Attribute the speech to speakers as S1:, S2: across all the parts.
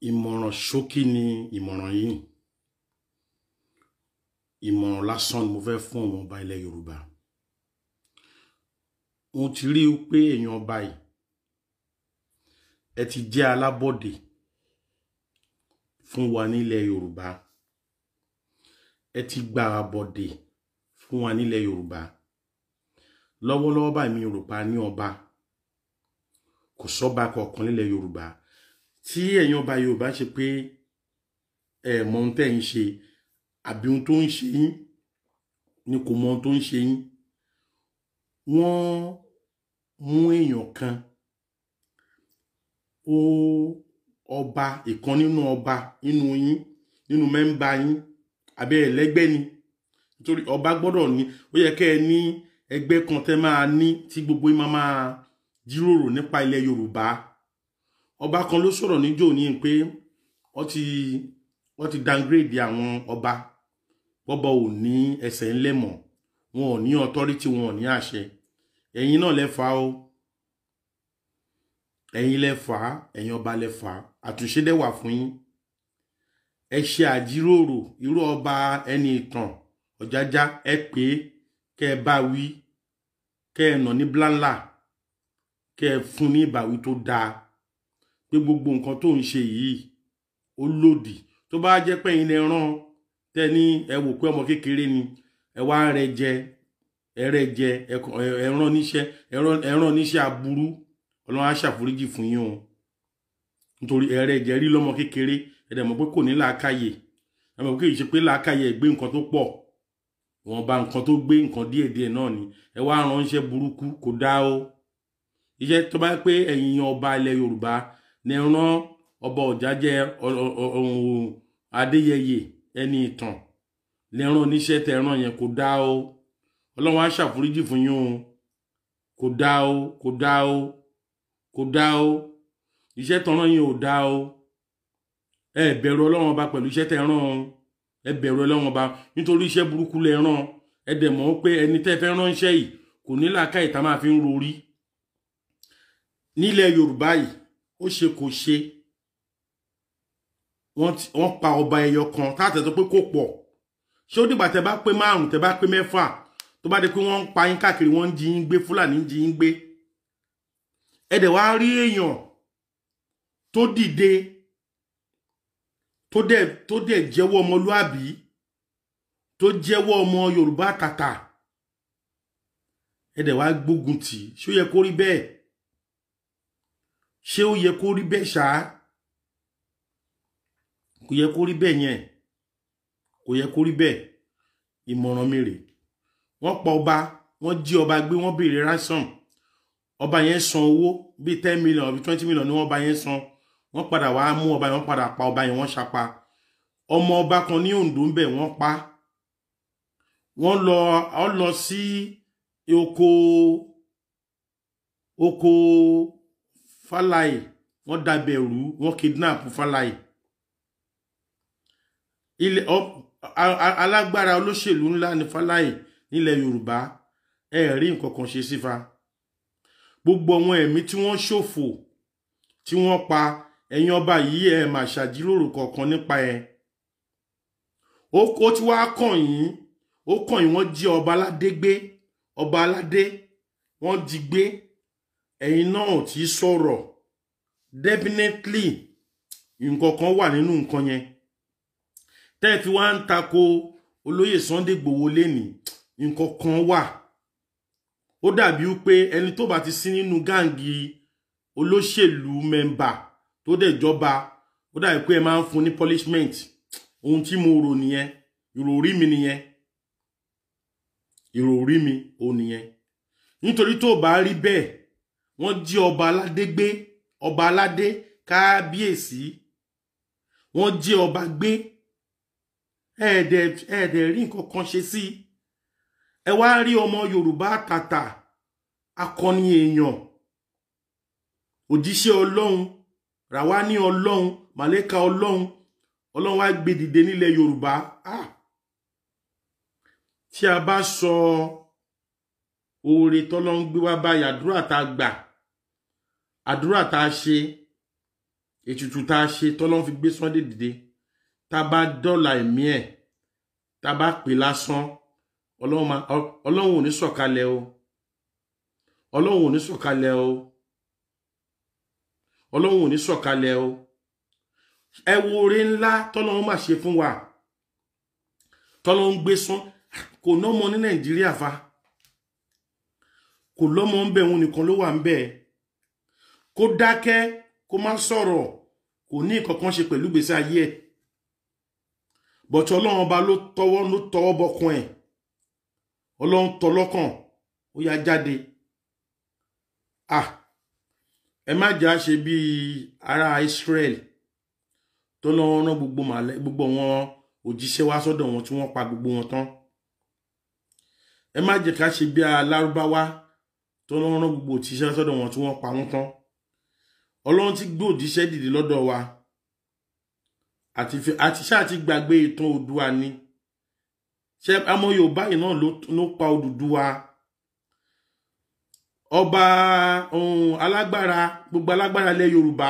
S1: ìmọ̀ràn ṣókí ni ìmọ̀ràn yìí. Ìmọ̀ràn lásán ni mo fẹ́ fún àwọn ọba ilẹ̀ Yorùbá. Mo ti rí pé èèyàn ọba yìí ẹ ti jẹ́ alábọ̀dé fún wa nílẹ̀ Yorùbá. Ẹ ti gba àbọ̀dé fún wa nílẹ̀ Yorùbá. Lọ́wọ́lọ́wọ́ báyìí mi Yorùbá ní ọba. Kò sọ́ba kankan nílẹ̀ Yorùbá. Tí ẹ̀yin ọba Yorùbá ṣe pé ẹ mọ ohun tẹ́ ń ṣe àbí ohun tó ń ṣe yín ni kò mọ ohun tó ń ṣe yín. Wọ́n mú èèyàn kan ọba ìkan nínú ọba nínú yín nínú mẹ́mbà yín àbí ẹlẹ́gbẹ́ ni. Nítorí ọba gbọ́dọ̀ ní ó yẹ kẹ́ ẹ ní ẹgbẹ́ kan tẹ́ máa ní tí gbogbo yín máa jíròrò nípa ilẹ̀ Yorùbá. Ọba kan ló sọ̀rọ̀ níjọ́ ní pé wọ́n ti downgrade àwọn ọba. Bọ́bá ò ní ẹsẹ̀ ńlẹ̀ mọ́, wọn ò ní authority, wọn ò ní àṣẹ. Ẹ̀yin náà lẹ fà o. Ẹ̀yin lẹ fà, ẹ̀yin ọba lẹ fà. Àtúnṣe dẹ̀ wà fún yín. Ẹ ṣe àjíròrò irú ọba ẹni ìtàn Ọ̀jájá ẹ pé kẹ́ ẹ bá wí, kẹ́ ẹ nà ní blánlá, kẹ́ ẹ fún ní ìbáwí tó dáa. Pé gbogbo nǹkan tó ń ṣe yìí ó lòdì. Tó bá jẹ́ pé ẹ̀yin lẹ rán tẹ́ ní ẹ wò pé ọmọ kékeré ni ẹ wá rẹ jẹ ẹran níṣẹ́ aburú, Ọlọ́run á ṣàforíjì fún yín o. Nítorí ẹrẹ jẹ rí lọ́mọ kékeré ẹ dẹ̀ mọ̀ pé kò ní làákàyè. Ẹ mọ̀ pé kì í ṣe pé làákàyè gbé nǹkan tó pọ̀, wọ́n bá nǹkan tó gbé nǹkan díẹ̀díẹ̀ náà ni ẹ wá ránṣẹ́ burúkú. Kò dá o. Iṣẹ́ tó bá pé ẹ̀yin ọba ilẹ̀ Yorùbá ní rán ọba Ọ̀jájá Adéyẹyè ẹni ìtàn lẹ́rán níṣẹ́ tẹ́ rán yẹn kò dá o. Ọlọ́run á ṣàforíjì fún yín o. Kò dá o, kò dá o, kò dá o. Iṣẹ́ tẹ́ rán yẹn ò dá o. Ẹ bẹ̀rù Ọlọ́run ọba pẹ̀lú iṣẹ́ tẹ́ rán o. Ẹ bẹ̀rù Ọlọ́run ọba nítorí iṣẹ́ burúkú lẹ rán. Ẹ dẹ̀ mọ̀ pé ẹni tẹ́ fẹ́ rán iṣẹ́ yìí kò ní làákàyè tá máa fi ń rorí. Nílẹ̀ Yorùbá yìí ó ṣe kò ṣe. Wọ́n pa ọba ẹyọ kan táàtẹ̀ tó pé kò pọ̀. Ṣé ó dìgbà tẹ́ bá pé 5 tẹ́ bá pé 6 tó bá dé pé wọ́n ń pa yín káàkiri, wọ́n ń jí yín gbé, Fúlàní ń jí yín gbé. Ẹ dẹ̀ wá rí èèyàn tó dìde tó dẹ̀ jẹ́wọ́ ọmọlúàbí, tó jẹ́wọ́ ọmọ Yorùbá tàtà. Ẹ dẹ̀ wá gbógun tì. Ṣé ó yẹ kó rí bẹ́ẹ̀? Ṣé ó yẹ kó rí bẹ́ẹ̀ ṣáá? Kò yẹ kó rí bẹ́ẹ̀ yẹn. Kò yẹ kó rí bẹ́ẹ̀. Ìmọ̀ràn mi rèé. Wọ́n pa ọba, wọ́n jí ọba gbé, wọ́n béèrè ransom. Ọba yẹn san owó bí 10 million àbí 20 million ni wọ́n ọba yẹn san. Wọ́n padà wá mú ọba yẹn, wọ́n padà pa ọba yẹn, wọ́n ṣapa. Ọmọ ọba kan ní Oǹdó ńbẹ̀ wọ́n pa. Wọ́n lọ sí oko Fáláì, wọ́n dàbẹ̀rú, wọ́n kidnap Fáláì. Alágbára olóṣèlú ńlá ní Fáláì nílẹ̀ Yorùbá. Ẹ rí nǹkan kan ṣe sífa. Gbogbo àwọn ẹ̀mí tí wọ́n ṣòfò tí wọ́n pa, ẹ̀yin ọba yìí ẹ máa ṣàjíròrò kankan nípa ẹ̀. Ó ti wá kàn yín, wọ́n jí ọba aládé gbé, ọba aládé wọ́n jí gbé. Ẹ̀yin náà tí sọ̀rọ̀, definitely nǹkan kan wà nínú nǹkan yẹn. Tẹ́ fi wá ń tako olóyè Sunday Igboho lénìí, nǹkan kan wà. Ó dàbí pé ẹni tó bá ti sí nínú gáǹgì olóṣèlú mẹ́mbà tó dẹ̀ jọba, ó dàbí pé ẹ máa ń fún ní punishment. Ohun tí mo rò nìyẹn. Ìròrí mi nìyẹn. Ìròrí mi ò nìyẹn. Nítorí tó bá rí bẹ́ẹ̀, wọ́n jí ọba aládé gbé, ọba aládé kábíyèsí. Wọ́n jí ọba gbé. Ẹ̀ẹ̀dẹ̀ rí nǹkan kan ṣe sí. Ẹ wá rí ọmọ Yorùbá tàtà, akọni èèyàn, òjíṣẹ́ Ọlọ́run, ràwání Ọlọ́run, màlẹ́kà Ọlọ́run. Ọlọ́run wá gbé dìde nílẹ̀ Yorùbá. Tí a bá sọ oore tọ́lọ́run gbé wá báyìí, àdúrà tá gbà, àdúrà tá ṣe, ètùtù tá a ṣe tọ́lọ́run fi gbé Sunday dìde tá bá dọ́là ẹ̀mí ẹ̀ tá bá pè lásán Ọlọ́run ò ní sọ̀kalẹ̀ o Ọlọ́run ò ní sọ̀kalẹ̀ o Ọlọ́run ò ní sọ̀kalẹ̀ o ẹ wo oore ńlá tọ́lọ́run máa ṣe fún wa tọ́lọ́run gbé sán kò nọ́mọ ní Nàìjíríà fa kò lọ́mọ ń bẹ̀ òun nìkan ló wà ń bẹ̀ kó dákẹ́ kó má sọ̀rọ̀ kò ní ìkankan ṣe pẹ̀lú gbèsè ayé ẹ̀ but Ọlọ́run ọba ló tọwọ́ bọkàn ẹ̀ Ọlọ́run tọlọ́kàn ó yá jáde ẹ má jà ṣe bí ará Israel tó lọ rán gbogbo wọn òjíṣẹ́ wá sọ́dọ̀ wọn tí wọ́n pa gbogbo wọn tán ẹ má jẹ́ ká ṣe bí alárúbáwá tó lọ rán gbogbo òjíṣẹ́ sọ́dọ̀ wọn tí wọ́n pa wọn tán Ọlọ́run ti gbé òjíṣẹ́ dìde lọ́dọ̀ wa àti ṣáà ti gbàgbé ìtàn Oòduà ni ṣe ọmọ Yorùbá yìí náà ló pa Odùduwà ọba alágbára gbogbo alágbára ilẹ̀ Yorùbá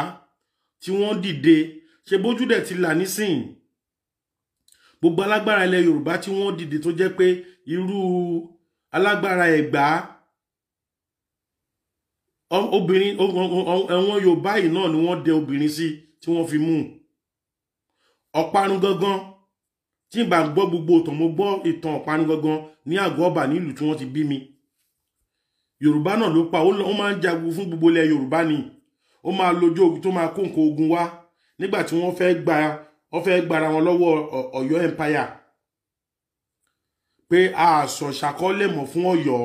S1: tí wọ́n dìde ṣe bójú dẹ̀ ti là nísìn gbogbo alágbára ilẹ̀ Yorùbá tí wọ́n dìde tó jẹ́ pé irú alágbára Ẹ̀gbá obìnrin ẹ̀wọ̀n Yorùbá yìí náà ni wọ́n dẹ obìnrin sí tí wọ́n fi mú Ọ̀parun gangan tí n bá gbọ́ gbogbo ìtàn mo gbọ́ ìtàn Ọ̀parun gangan ní Àgọ́ Ọba nílùú tí wọ́n ti bí mi Yorùbá náà ló pa ó máa ń jagun fún gbogbo ilẹ̀ Yorùbá ni ó máa lójú ogun tó máa kó nǹkan ogun wá nígbà tí wọ́n fẹ́ gbara wọn lọ́wọ́ Ọ̀yọ́ empire pé a sọ ṣàkọọ́lẹ̀ mọ́ fún Ọ̀yọ́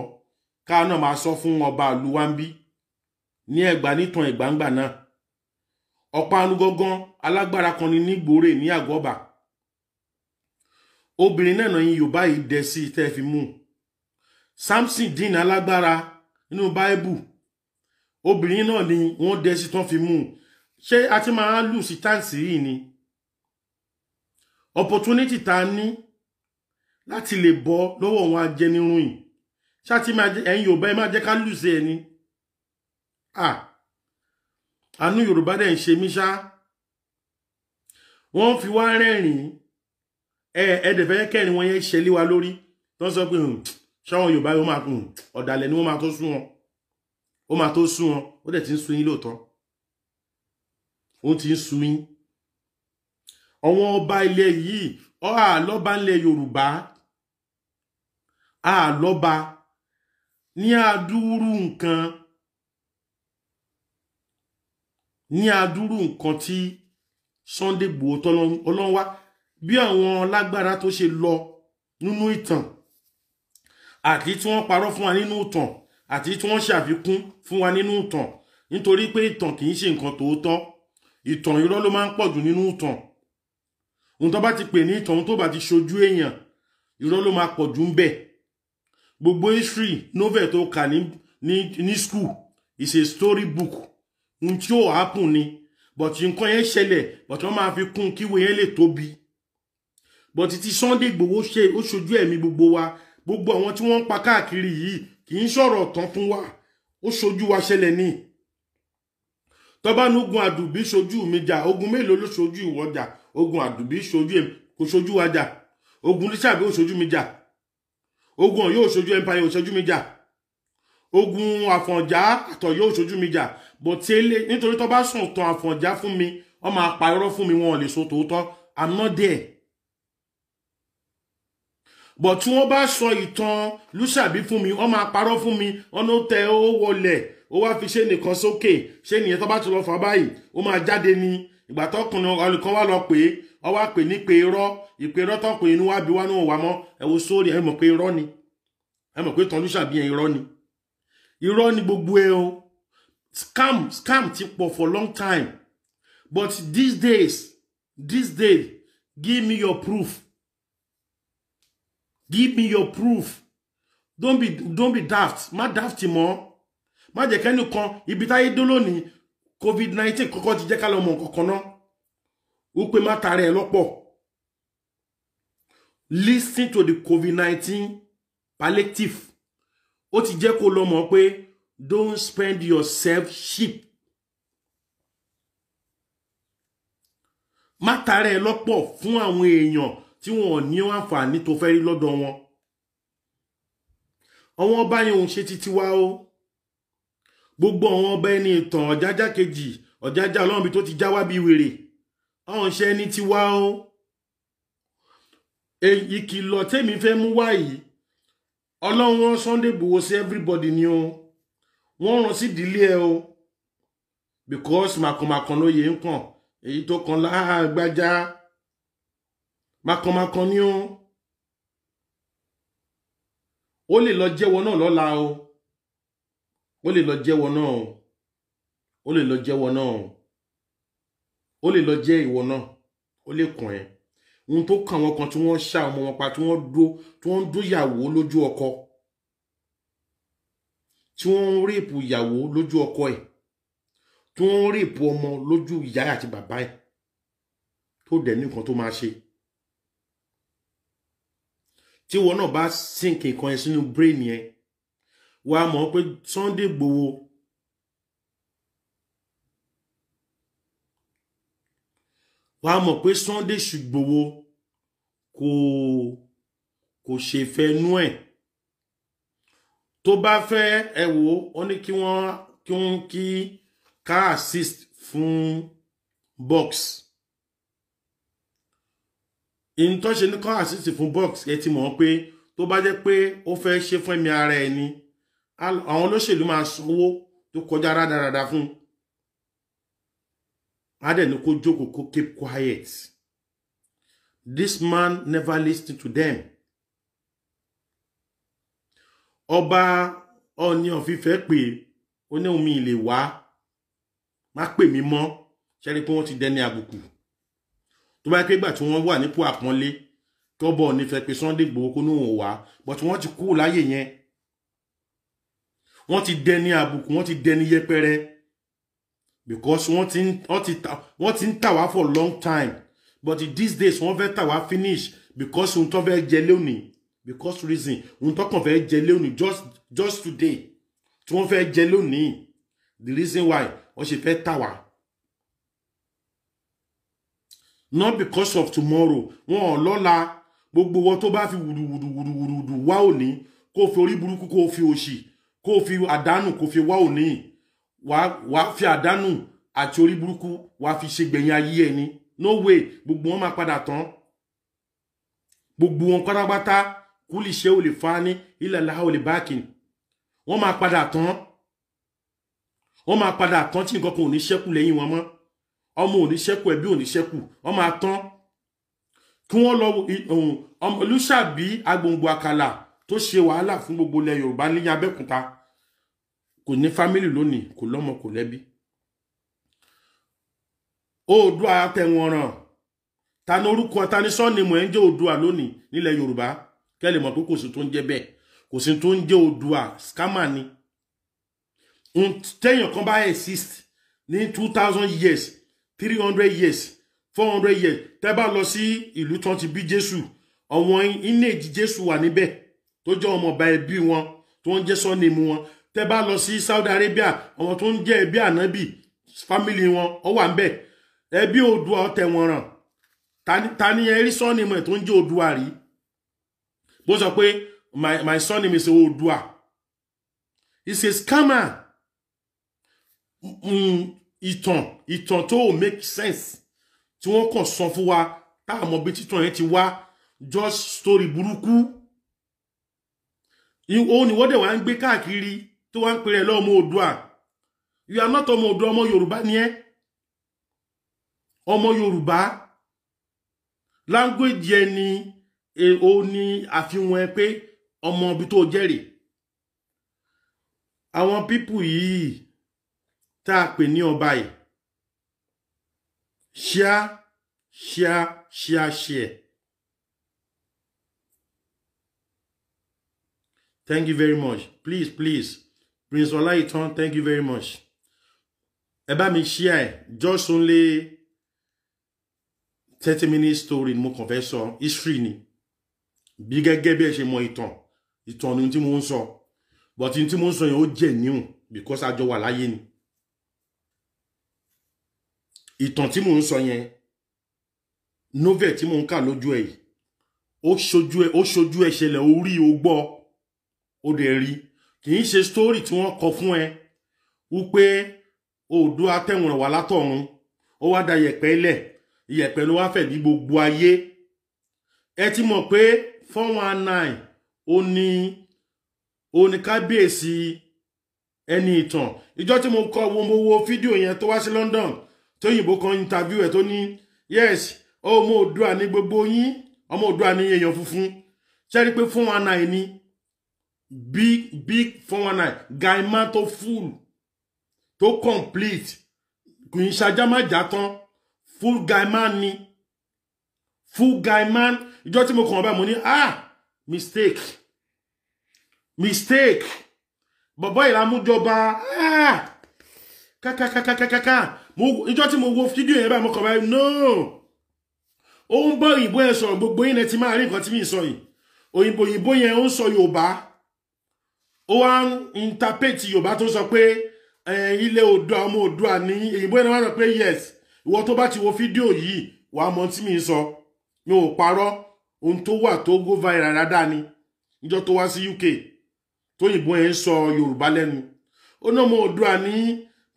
S1: ká náà máa sọ fún ọba ìlú wa ń bí ní Ẹ̀gbá nítàn Ẹ̀gbáǹgbà náà Ọ̀parun gangan alágbára kan ní Nígbòrè ní Àgọ́ Ọba obìnrin náà yín Yorùbá yìí dẹ sí tẹ́ fi mú Samson dín alágbára nínú Báíbù obìnrin náà ni wọ́n dẹ sí tán fi mú ṣé a ti máa lù sí táǹsì yìí ni opportunity ta ní láti lè bọ́ lọ́wọ́ wọn ajẹnirun yìí ṣá ti máa ẹ̀yin Yorùbá ẹ má jẹ́ ká lù sí ẹni àánú Yorùbá dẹ̀ ń ṣe mí ṣá wọ́n fi wá rẹ́rìn ẹ̀ẹ́dẹ̀fẹ́ kẹrin wọn yẹn ṣẹlẹ̀ wa lórí tó ń sọ pé ṣáwọn Yorùbá yóò máa ọ̀dàlẹ̀ ni wọ́n máa tó sún wọn ó máa tó sún wọn ó dẹ̀ ti ń sún yín lóòótọ́ ó ti ń sún yín àwọn ọba ilẹ̀ yìí àlọ́ba ńlẹ̀ Yorùbá àlọ́ba ní àdúrú nǹkan tí Sunday Igboho Ọlọ́run wá bí àwọn lágbára tó ṣe lọ nínú ìtàn àti tí wọ́n parọ́ fún wa nínú ìtàn àti tí wọ́n ṣàfikún fún wa nínú ìtàn nítorí pé ìtàn kì í ṣe nǹkan tòótọ́ ìtàn irọ́ ló máa ń pọ̀jù nínú ìtàn ohun tó bá ti pè ní ìtàn tó bá ti ṣojú èèyàn irọ́ ló máa pọ̀jù ń bẹ̀ gbogbo history novel tó kà ní school is a story book ohun tí ó happen ni but nǹkan yẹn ṣẹlẹ̀ but wọ́n máa fi kún kíwé yẹn lè tóbi but ti Sunday Igboho ó ṣojú ẹ̀mí gbogbo wa gbogbo àwọn tí wọ́n ń pa káàkiri yìí kì í sọ̀rọ̀ tán fún wa ó ṣojú wa ṣẹlẹ̀ ní tọ́ba nógun àdùbí ṣojú mi jà ogun mélòó ló ṣojú ìwọ jà ogun àdùbí ṣojú èmi kò ṣojú wa jà ogun Lísàbí ó ṣojú mi jà ogun Ọ̀yọ́ ó ṣojú empire ó ṣojú mi jà ogun Àfọ̀njá àtọ̀yọ́ ó ṣojú mi jà but tẹ́lẹ̀ nítorí tó bá sùn tán Àfọ̀njá fún mi wọ́n máa pa irọ́ fún mi wọn ò lè sọ tòótọ́ I'm not there but tí wọ́n bá sọ ìtàn Lísàbí fún mi wọ́n máa parọ́ fún mi ọ̀nà tẹ ó wọlẹ̀ ó wá fi ṣe nìkan sókè ṣé nìyẹn tó bá ti lọ fà báyìí ó máa jáde ní ìgbà tọkùnrin ọlùkan wá lọ pé ọ wá pè ní pé irọ́ ìpè irọ́ tó pè inú wá bí wá náà wà mọ́ ẹ wo sórí ẹ mọ̀ pé irọ́ ni ẹ mọ̀ pé tàn Lísàbí yẹn irọ́ ni gbogbo ẹ o scam ti pọ̀ for long time but these days give me your proof. Give me your proof. Don't be daft. Má daft mọ́. Má jẹ́ kẹ́ni kan ibi táyé dó lónìí COVID-19 kọ́kọ́ ti jẹ́ ká lọ mọ̀ nǹkan náà. Ó pé má tara ẹ̀ lọ́pọ̀. Listen to the COVID-19 palliative. Ó ti jẹ́ kó lọ mọ̀ pé don't spend yourself cheap. má tara ẹ lọ́pọ̀ fún àwọn èèyàn tí wọn ò ní àǹfààní tó fẹ́ rí lọ́dọ̀ wọn. Àwọn ọba yẹn òun ṣe títí wá o. Gbogbo àwọn ọba ẹni ìtàn Ọ̀jájá kejì, Ọ̀jájá Ọlọ́run tó ti já wá bí wèrè. Àwọn ṣe ẹni tí wá o. Ìkìlọ̀ tèmi fẹ́ mú wá yìí. Ọlọ́run rán Sunday Igboho sí everybody ni o. Wọ́n rán sí ìdílé ẹ o. Because màkànmákàn ló yẹ ń kàn. Èyí tó kan Lágbájá. Màkànmákàn ni o. Ó lè lọ jẹ́wọ́ náà lọ́la o. Ó lè lọ jẹ́wọ́ náà o. Ó lè lọ jẹ́wọ́ náà o. Ó lè lọ jẹ́ ìwọ náà. Ó lè kàn ẹ́. Ohun tó kàn wọ́n kan tí wọ́n ṣá ọmọ wọn pa tí wọ́n dó ìyàwó lójú ọkọ. Tí wọ́n ń rèpù ìyàwó lójú ọkọ ẹ̀. Tí wọ́n ń rèpù ọmọ lójú ìyá àti bàbá ẹ̀. Tó dẹ̀ ní nǹkan tó máa ṣe. Tí wọ́n náà bá sink nǹkan ẹ̀ sínú brain yẹn. Wàá mọ̀ pé Sunday Igboho wàá mọ̀ pé Sunday Igboho kò ṣe fẹ́ nú ẹ̀. Tó bá fẹ́ ẹ wò ó ní kí ká assist fún box. In tó ṣe ní ká assist fún box ẹ ti mọ̀ pé tó bá jẹ́ pé ó fẹ́ ṣe fún ẹ̀mí ara ẹni àwọn olóṣèlú máa sanwó tó kọjá rádaràda fún. Adé ní kó jókòó kó keep quiet. This man never listened to them. Ọba Ọọ̀ni of Ifẹ̀ pé ó ní omi ilé wá má pè mí mọ́ ṣe rí pé wọ́n ti dẹni àbùkù. Tó bá pé gbà tí wọ́n wà nípò àpọ́nlé tọ́bọ̀ Ọọ̀ni fẹ́ pé Sunday Igboho kó níwọ̀n wá but wọ́n ti kú láyé yẹn. Wọ́n ti dẹni àbùkù, wọ́n ti dẹni yẹpẹrẹ because wọ́n ti ń tà wá for long time but these days wọ́n fẹ́ tà wá finish because ohun tó fẹ́ jẹ lónìí because reason ohun tó kàn fẹ́ jẹ lónìí just today tí wọ́n fẹ́ jẹ lónìí the reason why wọ́n ṣe fẹ́ tà wá not because of tomorrow. Wọn ò lọ́la gbogbo wọn tó bá fi wùdùwùdùwùdù wá òní kó fi orí burúkú kó fi òṣì kó fi àdánù kó fi wá òní wá fi àdánù àti orí burúkú wá fi ṣe gbẹ̀yìn ayé ẹni. No way. Gbogbo wọn máa padà tán. Gbogbo wọn pátápátá kúlì ṣe ò lè fa ní ilẹ̀ láhà ò lè báàkìn. Wọ́n máa padà tán. Wọ́n máa padà tán tí nǹkan kan ò ní ṣẹ́kù lẹ́yìn wọn mọ́. Ọmọ ò ní ṣẹ́kù, ẹbí ò ní ṣẹ́kù. Wọ́n máa tán. Kí wọ́n lọ Olúṣàbí Agbòǹgbò Àkàlà tó ṣe wàhálà fún gbogbo ilẹ̀ Yorùbá ní Abẹ́òkúta kò ní fámílì lónìí, kò lọ́mọ kò lẹ́bí. Oòduà tẹ̀wọ̀n ràn. Ta ní orúkọ ta ní sọ́ọ̀nì mọ̀ ẹ́ ń jẹ́ Oòduà lónìí nílẹ̀ Yorùbá. Kẹ́lẹ̀ mọ̀ pé kò sí tó ń jẹ́ bẹ́ẹ̀. Kò sí tó ń jẹ́ Oòduà, scammer ni. Téèyàn kan bá exist ní 2000 years, 300 years, 400 years. Tẹ́ bá lọ sí ìlú tó ti bí Jésù, àwọn lineage Jésù wà níbẹ̀ tó jẹ́ ọmọ ọba ẹbí wọn tó ń jẹ́ sọ́ọ̀nì mu wọn. Tẹ́ bá lọ sí Saudi Arabia, àwọn tó ń jẹ́ ẹbí ànábì family wọn ó wà ńbẹ̀. Ẹbí Oòduà tẹ̀wọ̀n ràn. Ta ni ẹ rí sọ́ọ̀nì mọ̀ tó ń jẹ́ Oòduà rí? Bó sọ pé my surname is Oòduà. It's a scammer. Ìtàn tó make sense tí wọ́n kàn sọ fún wa tá a mọ̀ bí títàn yẹn ti wá just story burúkú. Òun ni wọ́n dẹ̀ wá ń gbé káàkiri tó wá ń pèrè lọ́mọ Oòduà. You are not ọmọ Oòduà, ọmọ Yorùbá ni ẹ́. Ọmọ Yorùbá language ẹni ó ní àfihàn ẹ pé ọmọ ibi tó jẹ́rìí. Àwọn people yìí tá a pè ní ọba yìí share. Thank you very much. Please. Prince Olaitan, thank you very much. Ẹ bá mi share just only 30 minutes story mo kàn fẹ́ sọ history ni. Bí gẹ́gẹ́ bí ẹ ṣe mọ ìtàn ni tí mo ń sọ. But tí mo ń sọ yẹn ó jẹ́ new because àjọ wà láyé ni. Ìtàn tí mo ń sọ yẹn novel tí mò ń kà lójú ẹ̀ yìí ó ṣojú ẹ̀ ṣẹlẹ̀ orí o gbọ́ ó dẹ̀ rí kì í ṣe story tí wọ́n kọ fún ẹ wípé Oòduà tẹ̀wọ̀n wá látọ̀run ó wá da yẹ̀pẹ̀ ilẹ̀ ìyẹ̀pẹ̀ ló wá fẹ̀ ní gbogbo ayé ẹ ti mọ̀ pé 419 ó ní kábíyèsí ẹni ìtàn ìjọ tí mo wo fídíò yẹn tó wá sí London tó yìnbó kan interview ẹ̀ tó ní yes ọmọ Oòduà ní gbogbo yín ọmọ Oòduà ní èèyàn funfun ṣe rí pé 419 ní big 419 gaima tó full tó complete kò ń ṣàjámájà tán full gaima ni full gaima ìjọ tí mo kàn bá mo ní mistake bọ̀bọ̀ ìlàmújọba kàkàkàkàkàkà ìjọ tí mo wo fídíò yẹn bá mo kàn bá no ó ń bọ́ òyìnbó yẹn sọ̀rọ̀ gbogbo yín lẹ ti máa rí nǹkan tí mi sọ yìí òyìnbó yẹn ó ń sọ Yorùbá ó wá ń interpret Yorùbá tó sọ pé ilé Oòduà ọmọ Oòduà ní òyìnbó yẹn wá sọ pé yes ìwọ tó bá ti wo fídíò yìí wà á mọ tí mi sọ mi ò parọ́ ohun tó wà tó go viral dáadáa ni ìjọ tó wá sí UK tóyìnbó yẹn ń sọ Yorùbá lẹ́nu ó ní ọmọ Oòduà ní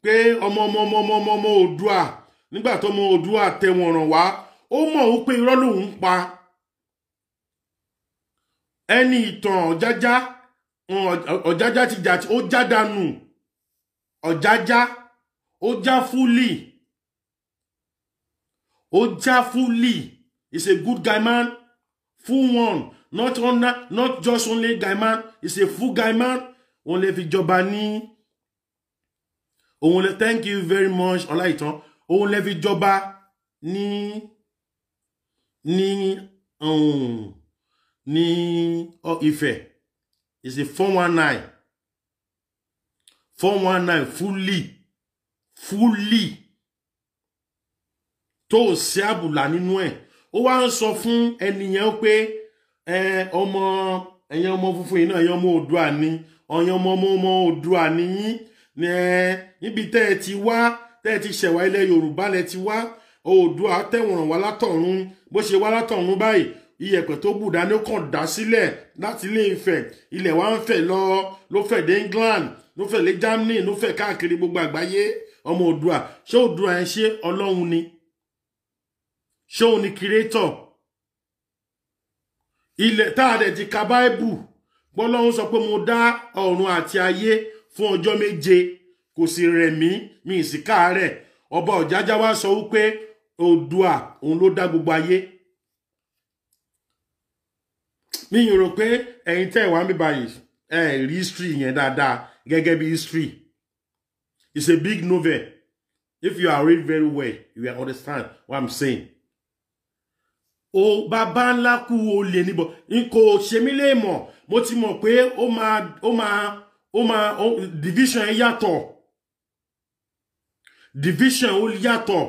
S1: pé ọmọ Oòduà nígbà tó ọmọ Oòduà tẹ̀wọ̀n ràn wá ó mọ̀ ó pé irọ́ lòun ń pa ẹni ìtàn Ọ̀jájá ti jà ó já dànù Ọ̀jájá ó já fúlì is a good guy man full one not just only guy man is a full guy man òun lè fi jọba ní òun lè thank you very much Ọláìtàn òun lè fi jọba ní Ifẹ̀ is a 419 fully tó sí àbùlà nínú ẹ̀ ó wá ń sọ fún ẹnìyàn pé ẹ̀yin ọmọ funfun yìí náà ẹ̀yin ọmọ Oòduà ni ọ̀yin ọmọ Oòduà ni yín níbi tẹ́ ẹ ti wá tẹ́ ẹ ti ṣẹ̀wá ilẹ̀ Yorùbá lẹ ti wá Oòduà tẹ̀wọ̀n wá látọ̀run bó ṣe wá látọ̀run báyìí iyẹ̀pẹ̀ tó bù dání ó kàn dá sílẹ̀ láti Ilé Ifẹ̀ ilẹ̀ wa ń fẹ̀ ló fẹ̀ dé England ló fẹ̀ lé Germany ló fẹ̀ káàkiri gbogbo àgbáyé ọmọ Oòduà ṣé Oòduà ẹ ṣe Ọlọ́run ni ṣé òun ni creator ilẹ̀ tá a dẹ̀ ti ka Bible gbọ́lọ́run sọ pé mo dá ọ̀run àti ayé fún ọjọ́ méje kò sì rẹ̀ mí mi ì sì káàárẹ̀ ọba Ọ̀jájá wá sọ wípé Oòduà òun ló dá gbogbo ayé mi ò rò pé ẹ̀yin tẹ́ ẹ̀ wá mi báyìí rí history yẹn dáadáa gẹ́gẹ́ bí history it's a big novel if you are read very well you will understand what I'm saying. O bàbá ńlá kú olè níbọ̀ n kò ṣe mí lè mọ̀ mo ti mọ̀ pé ó máa division ẹ yàtọ̀ division ó yàtọ̀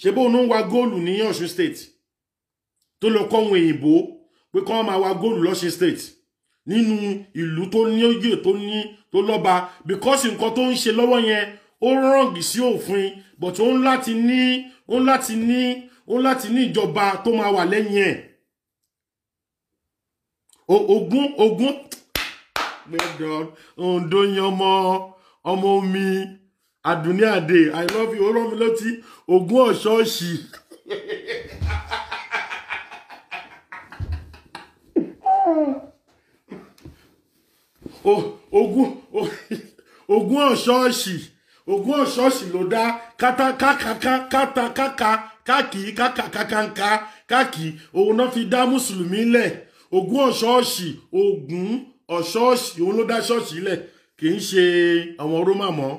S1: ṣe bó ń wá góòlù ní Ọ̀ṣun state tó lọ kọ́ ohun òyìnbó pé kọ́ máa wá góòlù lọ́ṣun state nínú ìlú tó ní òye tó lọ́ba because nǹkan tó ń ṣe lọ́wọ́ yẹn ó rọ̀ǹgì sí òfin but ó ń láti ní ìjọba tó máa wà lẹ́yìn ẹ̀ Ògún gbẹ́dọ̀ Oǹdó yan ọmọ omi Àdùnní Àdè I love you ó rán mi létí Ògún ọ̀ṣọ́ọ̀ṣì Ògún ọ̀ṣọ́ọ̀ṣì ló dá káàkì òun náà fi dá mùsùlùmí lẹ̀ Ògún ọ̀ṣọ́ọ̀ṣì òun ló dá ṣọ́ọ̀ṣì lẹ̀ kì í ṣe àwọn Rómà mọ́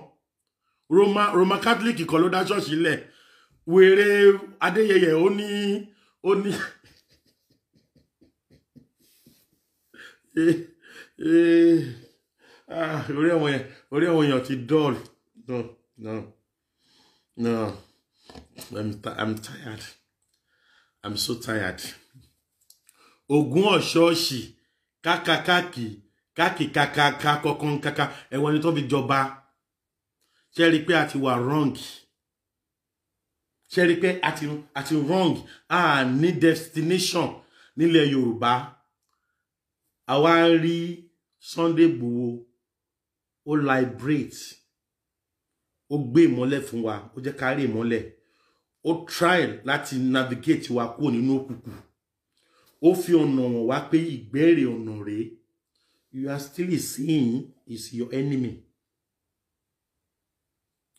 S1: Roma Catholic kan ló dá ṣọ́ọ̀ṣì lẹ̀ wèrè Adéyẹyẹ ó ní orí àwọn èèyàn ti dull no I'm tired I'm so tired Ògún ọ̀ṣọ́ọ̀ṣì káàkì kọ̀ọ̀kan kàkà ẹ̀wọ̀n ni tó fi jọba ṣe rí pé a ti wà wrong ṣe rí pé àti wrong ní destination nílẹ̀ Yorùbá àwa rí Sunday Igboho ó liberate ó gbé ìmọ́lẹ̀ fún wa ó jẹ́ ká rí ìmọ́lẹ̀ ó try láti navigate wa kúrò nínú òkùnkùn ó fi ọ̀nà wọn wá pé ìgbẹ́rẹ̀ ọ̀nà rèé you are still seeing is your enemy.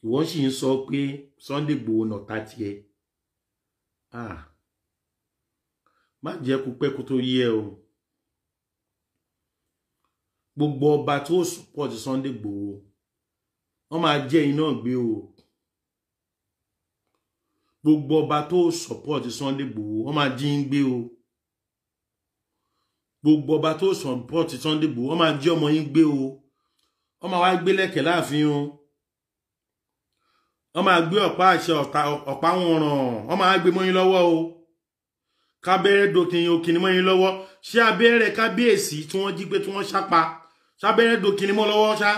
S1: Ìwọ sì ń sọ pé Sunday Igboho náà ta tiẹ̀. Má jẹ́ kó pẹ́ kó tó yẹ o. Gbogbo ọba tó support Sunday Igboho wọ́n máa jẹ́ iná gbé o. Gbogbo ọba tó support Sunday Igboho wọ́n máa jí ń gbé o. Gbogbo ọba tó support Sunday Igboho wọ́n máa jí ọmọ yín gbé o. Wọ́n máa wá gbé lẹ́kẹ̀ láàfin o. Wọ́n máa gbé ọ̀pá àṣẹ ọ̀pá wọn ràn wọ́n máa gbé mọ́ yín lọ́wọ́ o. Kábẹ́rẹ́ dòkìní òkìní mọ́ yín lọ́wọ́. Ṣé abẹ́rẹ́ kábíyèsí tí wọ́n jí pé tí wọ́n ṣápa ṣábẹ́rẹ́ dòkìní mọ́ lọ́wọ́ ṣá.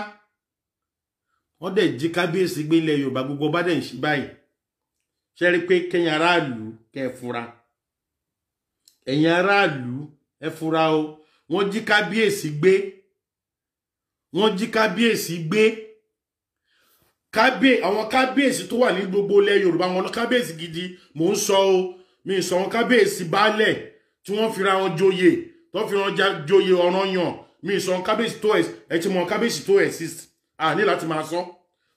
S1: Wọ́n dẹ̀ jí kábíyèsí gbé ilẹ̀ Yorùbá gbogbo bá dẹ̀ ń ṣí báyìí. Ṣé rí pé kẹ́yìn aráàlú kẹ́ fura. Ẹ̀yin aráàlú ẹ fura o. Wọ́n jí kábíyèsí gbé. Wọ́n jí kábíyèsí gbé. Àwọn kábíyèsí tó wà ní gbogbo ilẹ̀ Yorùbá wọn kábíyèsí gidi mò ń sọ o mi sọ wọn kábíyèsí baálẹ̀ tí wọ́n fira wọn joyè tó fi wọn joyè ọ̀ranyàn mi sọ wọn kábíyèsí tó ẹ ti mọ kábíyèsí tó exist ní láti máa sọ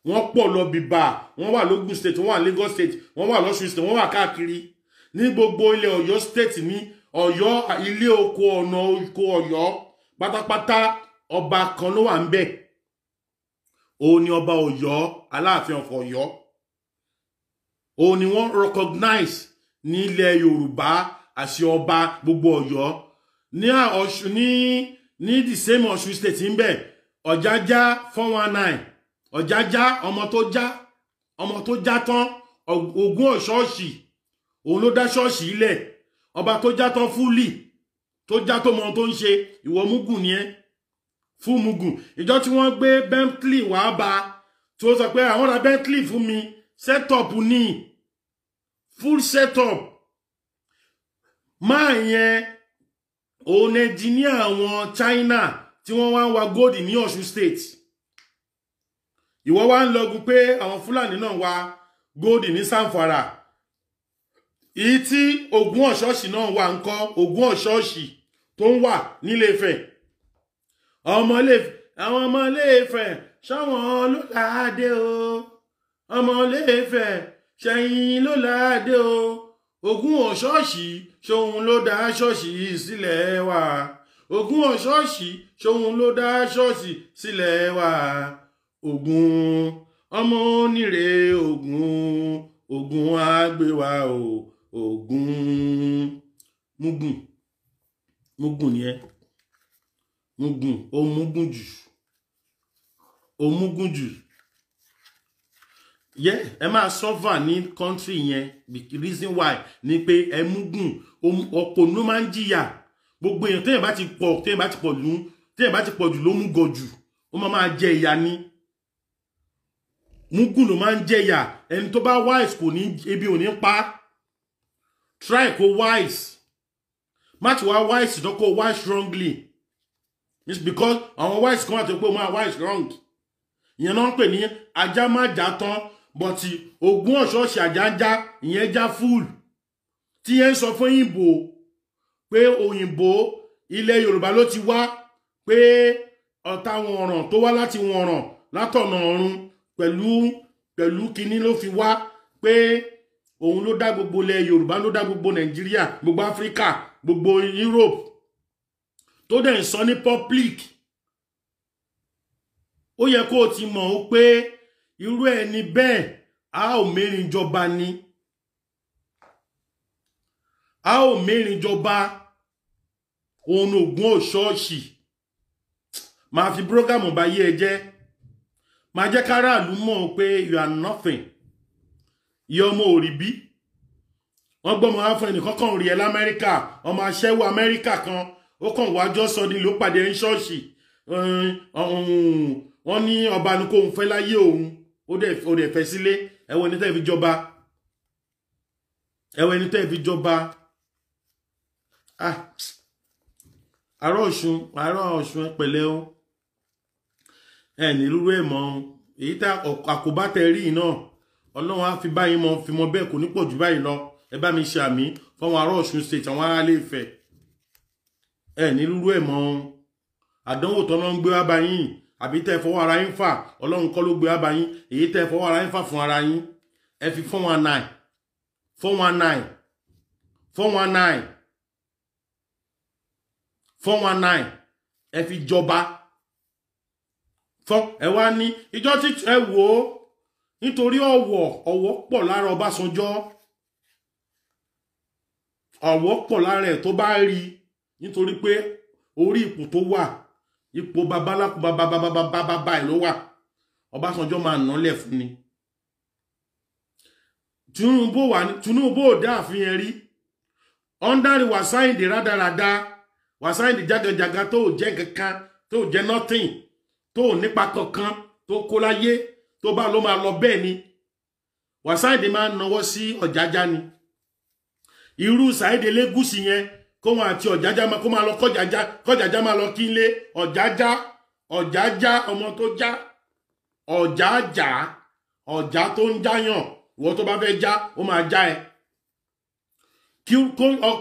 S1: wọ́n pọ̀ lọ bìbà wọ́n wà lógùn state wọ́n wà Lagos state wọ́n wà lọ́ṣun state wọ́n wà káàkiri ní gbogbo ilẹ̀ Ọ̀yọ́ state ní Ọ̀yọ́ ilé oko ọ̀nà oko Ọ̀yọ́ pátápátá ọba kan ló wà ń bẹ̀ òun ni ọba Ọ̀yọ́ Aláàfin of Ọ̀yọ́ òun ni wọ́n recognize ní ilẹ̀ Yorùbá àṣẹ ọba gbogbo Ọ̀yọ́ ní the same Ọ̀ṣun state ń bẹ Ọ̀jájá 419 Ọ̀jájá ọmọ tó já tán Ògún ọ̀ṣọ́ọ̀ṣì òun ló dá ṣọ́ọ̀ṣì ilẹ̀ ọba tó já tán fúlì tó já tó mọ tó ń ṣe ìwọ mugun ni ẹ fún mugun ìjọ tí wọ́n gbé Bentley wá bá tí ó sọ pé àwọn ra Bentley fún mi setup ní full setup máa yẹn òun engineer àwọn China tí wọ́n wá ń wa gold ní Ọ̀ṣun state ìwọ wá ń lọgun pé àwọn Fúlàní náà wá gold ní Zamfara èyí tí Ògún ọ̀ṣọ́ọ̀ṣì náà wà ń kọ́ Ògún ọ̀ṣọ́ọ̀ṣì tó ń wà nílé Ifẹ̀ àwọn ọmọ Ilé Ifẹ̀ ṣáwọn ló láàdé o ọmọ Ilé Ifẹ̀ ṣẹ̀yìn ló láàdé o Ògún ọ̀ṣọ́ọ̀ṣì ṣòun ló dá ṣọ́ọ̀ṣì sílẹ̀ wá Ògún ọ̀ṣọ́ọ̀ṣì ṣòun ló dá ṣọ́ọ̀ṣì sílẹ̀ wá Ògún ọmọ onírè Ògún àgbéwà o Ògún mugun ni ẹ mugun ó mugun jù ẹ máa suffer ní country yẹn the reason why ni pé ẹ mugun ọ̀pọ̀ ló máa ń jìyà gbogbo èèyàn téèyàn bá ti pọ̀ jù ló mú gọ̀ jù ó máa jẹ ìyà ni mugun ló máa ń jẹ ìyà ẹni tó bá wise kò ní ebi ò ní pa try kó wise má ti wá wise tó kó wise wrongly it's because àwọn wise kan wà tó pé ó máa wise wrong ìyẹn náà ń pè ní ajá má já tán but Ògún ọ̀ṣọ́ọ̀ṣì ajá ń já ìyẹn já full tí yẹn sọ fún òyìnbó pé òyìnbó ilẹ̀ Yorùbá ló ti wá pé ọ̀tá wọn ọ̀ràn tó wá láti wọn ọ̀ràn látọ̀nà ọ̀run pẹ̀lú kinní ló fi wá pé òun ló dá gbogbo ilẹ̀ Yorùbá ló dá gbogbo Nàìjíríà gbogbo Áfíríkà gbogbo Europe tó dẹ̀ ń sọ ní public ó yẹ kó o ti mọ̀ ó pé irú ẹni bẹ́ẹ̀ a ò mẹ́rin jọba ni a ò mẹ́rin jọba òun Ògún ọ̀ṣọ́ọ̀ṣì máa fi prógámù bá yé ẹ jẹ́ máa jẹ́ káràlú mọ̀ pé you are nothing iye ọmọ òrìbí wọ́n gbọ́mọ wá fún ẹnìkan kan rí ẹ l'Amẹ́ríkà ọmọ aṣẹ́wó Amẹ́ríkà kan ó kàn wájọ́ sọ ní ló pàdé ń ṣọ́ọ̀ṣì wọ́n ní ọba ní kóun fẹ́ láyé òun ó dẹ̀ fẹ́ sílé ẹwọ ní tẹ́ fi jọba ẹwọ ẹni tẹ́ fi jọba àárọ̀ Ọ̀ṣun pẹ̀lẹ́ o ẹ ní rúrú ẹ̀ mọ́ èyí tá àkóbá tẹ rí náà Ọlọ́run á fi báyìí mọ́ fi mọ́ bẹ́ẹ̀ kò ní pọ̀ jù báyìí lọ ẹ bá mi ṣe àmì fáwọn ará Ọ̀ṣun state àwọn ará Ilé Ifẹ̀ ẹ ní rúrú ẹ̀ mọ́ àdánwò tọ́nà ń gbé wá bá yín àbí tẹ́ fọwọ́ ara yín fà Ọlọ́run kọ́ ló gbé wá bá yín èyí tẹ́ fọwọ́ ara yín fà fún ara yín ẹ fi 419 ẹ fi jọba ẹ wá ní ìjọ tí ẹ wò ó nítorí ọ̀wọ̀ pọ̀ lára Ọbásanjọ́ ọ̀wọ̀ pọ̀ lára ẹ̀ tó bá rí nítorí pé orí ipò tó wà ipò babaláku bàbá ẹ̀ ló wà Ọbásanjọ́ máa nálẹ̀ fún ni Tinubu ò dá àfihàn rí ọ́ndàrí Wàsáìndì rádaràda Wàsáìndì jágajàga tó jẹ́ kankan tó jẹ́ nothing tó nípa kankan tó kó láyé tó bá ló máa lọ bẹ́ẹ̀ ni Wàsáìndì máa ń nawọ́ sí Ọ̀jájá ni irú Saheed Elegushi yẹn kó wọn àti Ọ̀jájá kó máa lọ kọjájá máa lọ kí n lé Ọ̀jájá ọmọ tó já ọ̀já tó ń jáyàn ìwọ tó bá fẹ́ já ó máa já ẹ kí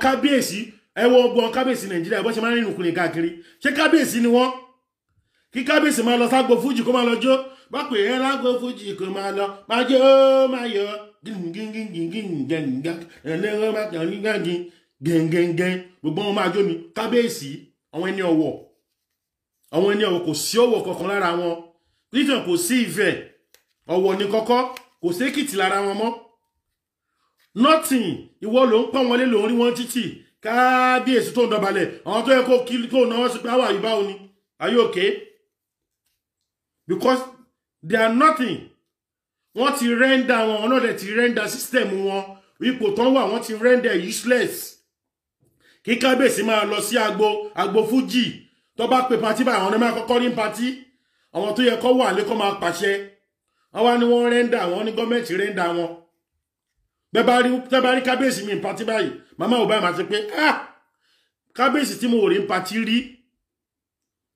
S1: kábíyèsí ẹ wo ọgbọ́n kábíyèsí Nàìjíríà bó ṣe máa ń rìnrìn kùnrin káàkiri ṣé kábíyèsí ni wọ́n kí kábíyèsí máa lọ ságbo fújì kó máa lọ jó bá pè é lágbo fújì kó máa lọ máa jó máa yọ gẹ́ngẹ́ngẹ́ gbogbo wọn máa jó ni kábíyèsí àwọn ẹni ọ̀wọ̀ kò sí ọ̀wọ̀ kankan lára wọn nítorí kò sí ìfẹ́ ọ̀wọ̀ ní kọ́kọ́ kò sí èkìtì lára wọn mọ́ nothing ìwọ ló ń pọ́n wọlé ló ń rí wọn títì kábíyèsí tó ń dọ̀bálẹ̀ àwọn tó yẹ kó kí tó náwó sí pé àwọn àyíbá òní are you okay because they are nothing wọ́n ti render wọn náà dẹ̀ ti render system wọn ipò tán wà wọ́n ti render useless kí kábíyèsí máa lọ sí agbo fújì tó bá pe pàtí báyìí àwọn ọ̀nà máa kọ́kọ́ rí pàtí àwọn tó yẹ kó wà lé kó máa pàṣẹ àwọn ni wọ́n render wọn ní gọ́ọ̀mẹ̀ntì render wọn bẹ́ẹ̀ bá rí kábíyèsí mi pàtí báyìí màmá ò báyìí máa ti pé kábíyèsí tí mo rí pàtí rí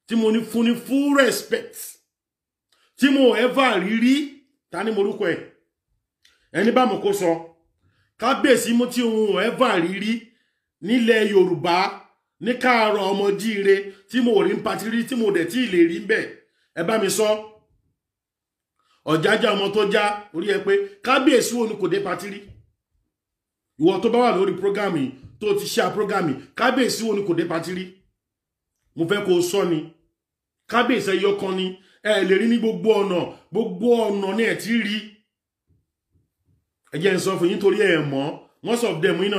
S1: tí mo ní fún ní full respect tí mo ever rí ta ni mo rúkọ ẹ̀ ẹni bá mọ̀ kó sọ kábíyèsí mo tí òun ever rí nílẹ̀ Yorùbá ní Káàárọ̀ Ọmọjíire tí mo rí pàtí rí tí mo dẹ̀ tí lè rí bẹ́ẹ̀ ẹ bá mi sọ Ọ̀jájá ọmọ tó já orí ẹ pé kábíyèsí wo ni kò dé pàtí rí ìwọ tó bá wà lórí prógámì tó ti ṣe prógámì kábíyèsí wo ni kò dé pàtí rí mo fẹ́ kó sọ ni kábíyèsí ẹyọ kan ni ẹ lè rí ní gbogbo ọ̀nà ní ẹ̀ tí rí ẹ jẹ́ n sọ fún yín torí ẹ mọ̀ most of them iná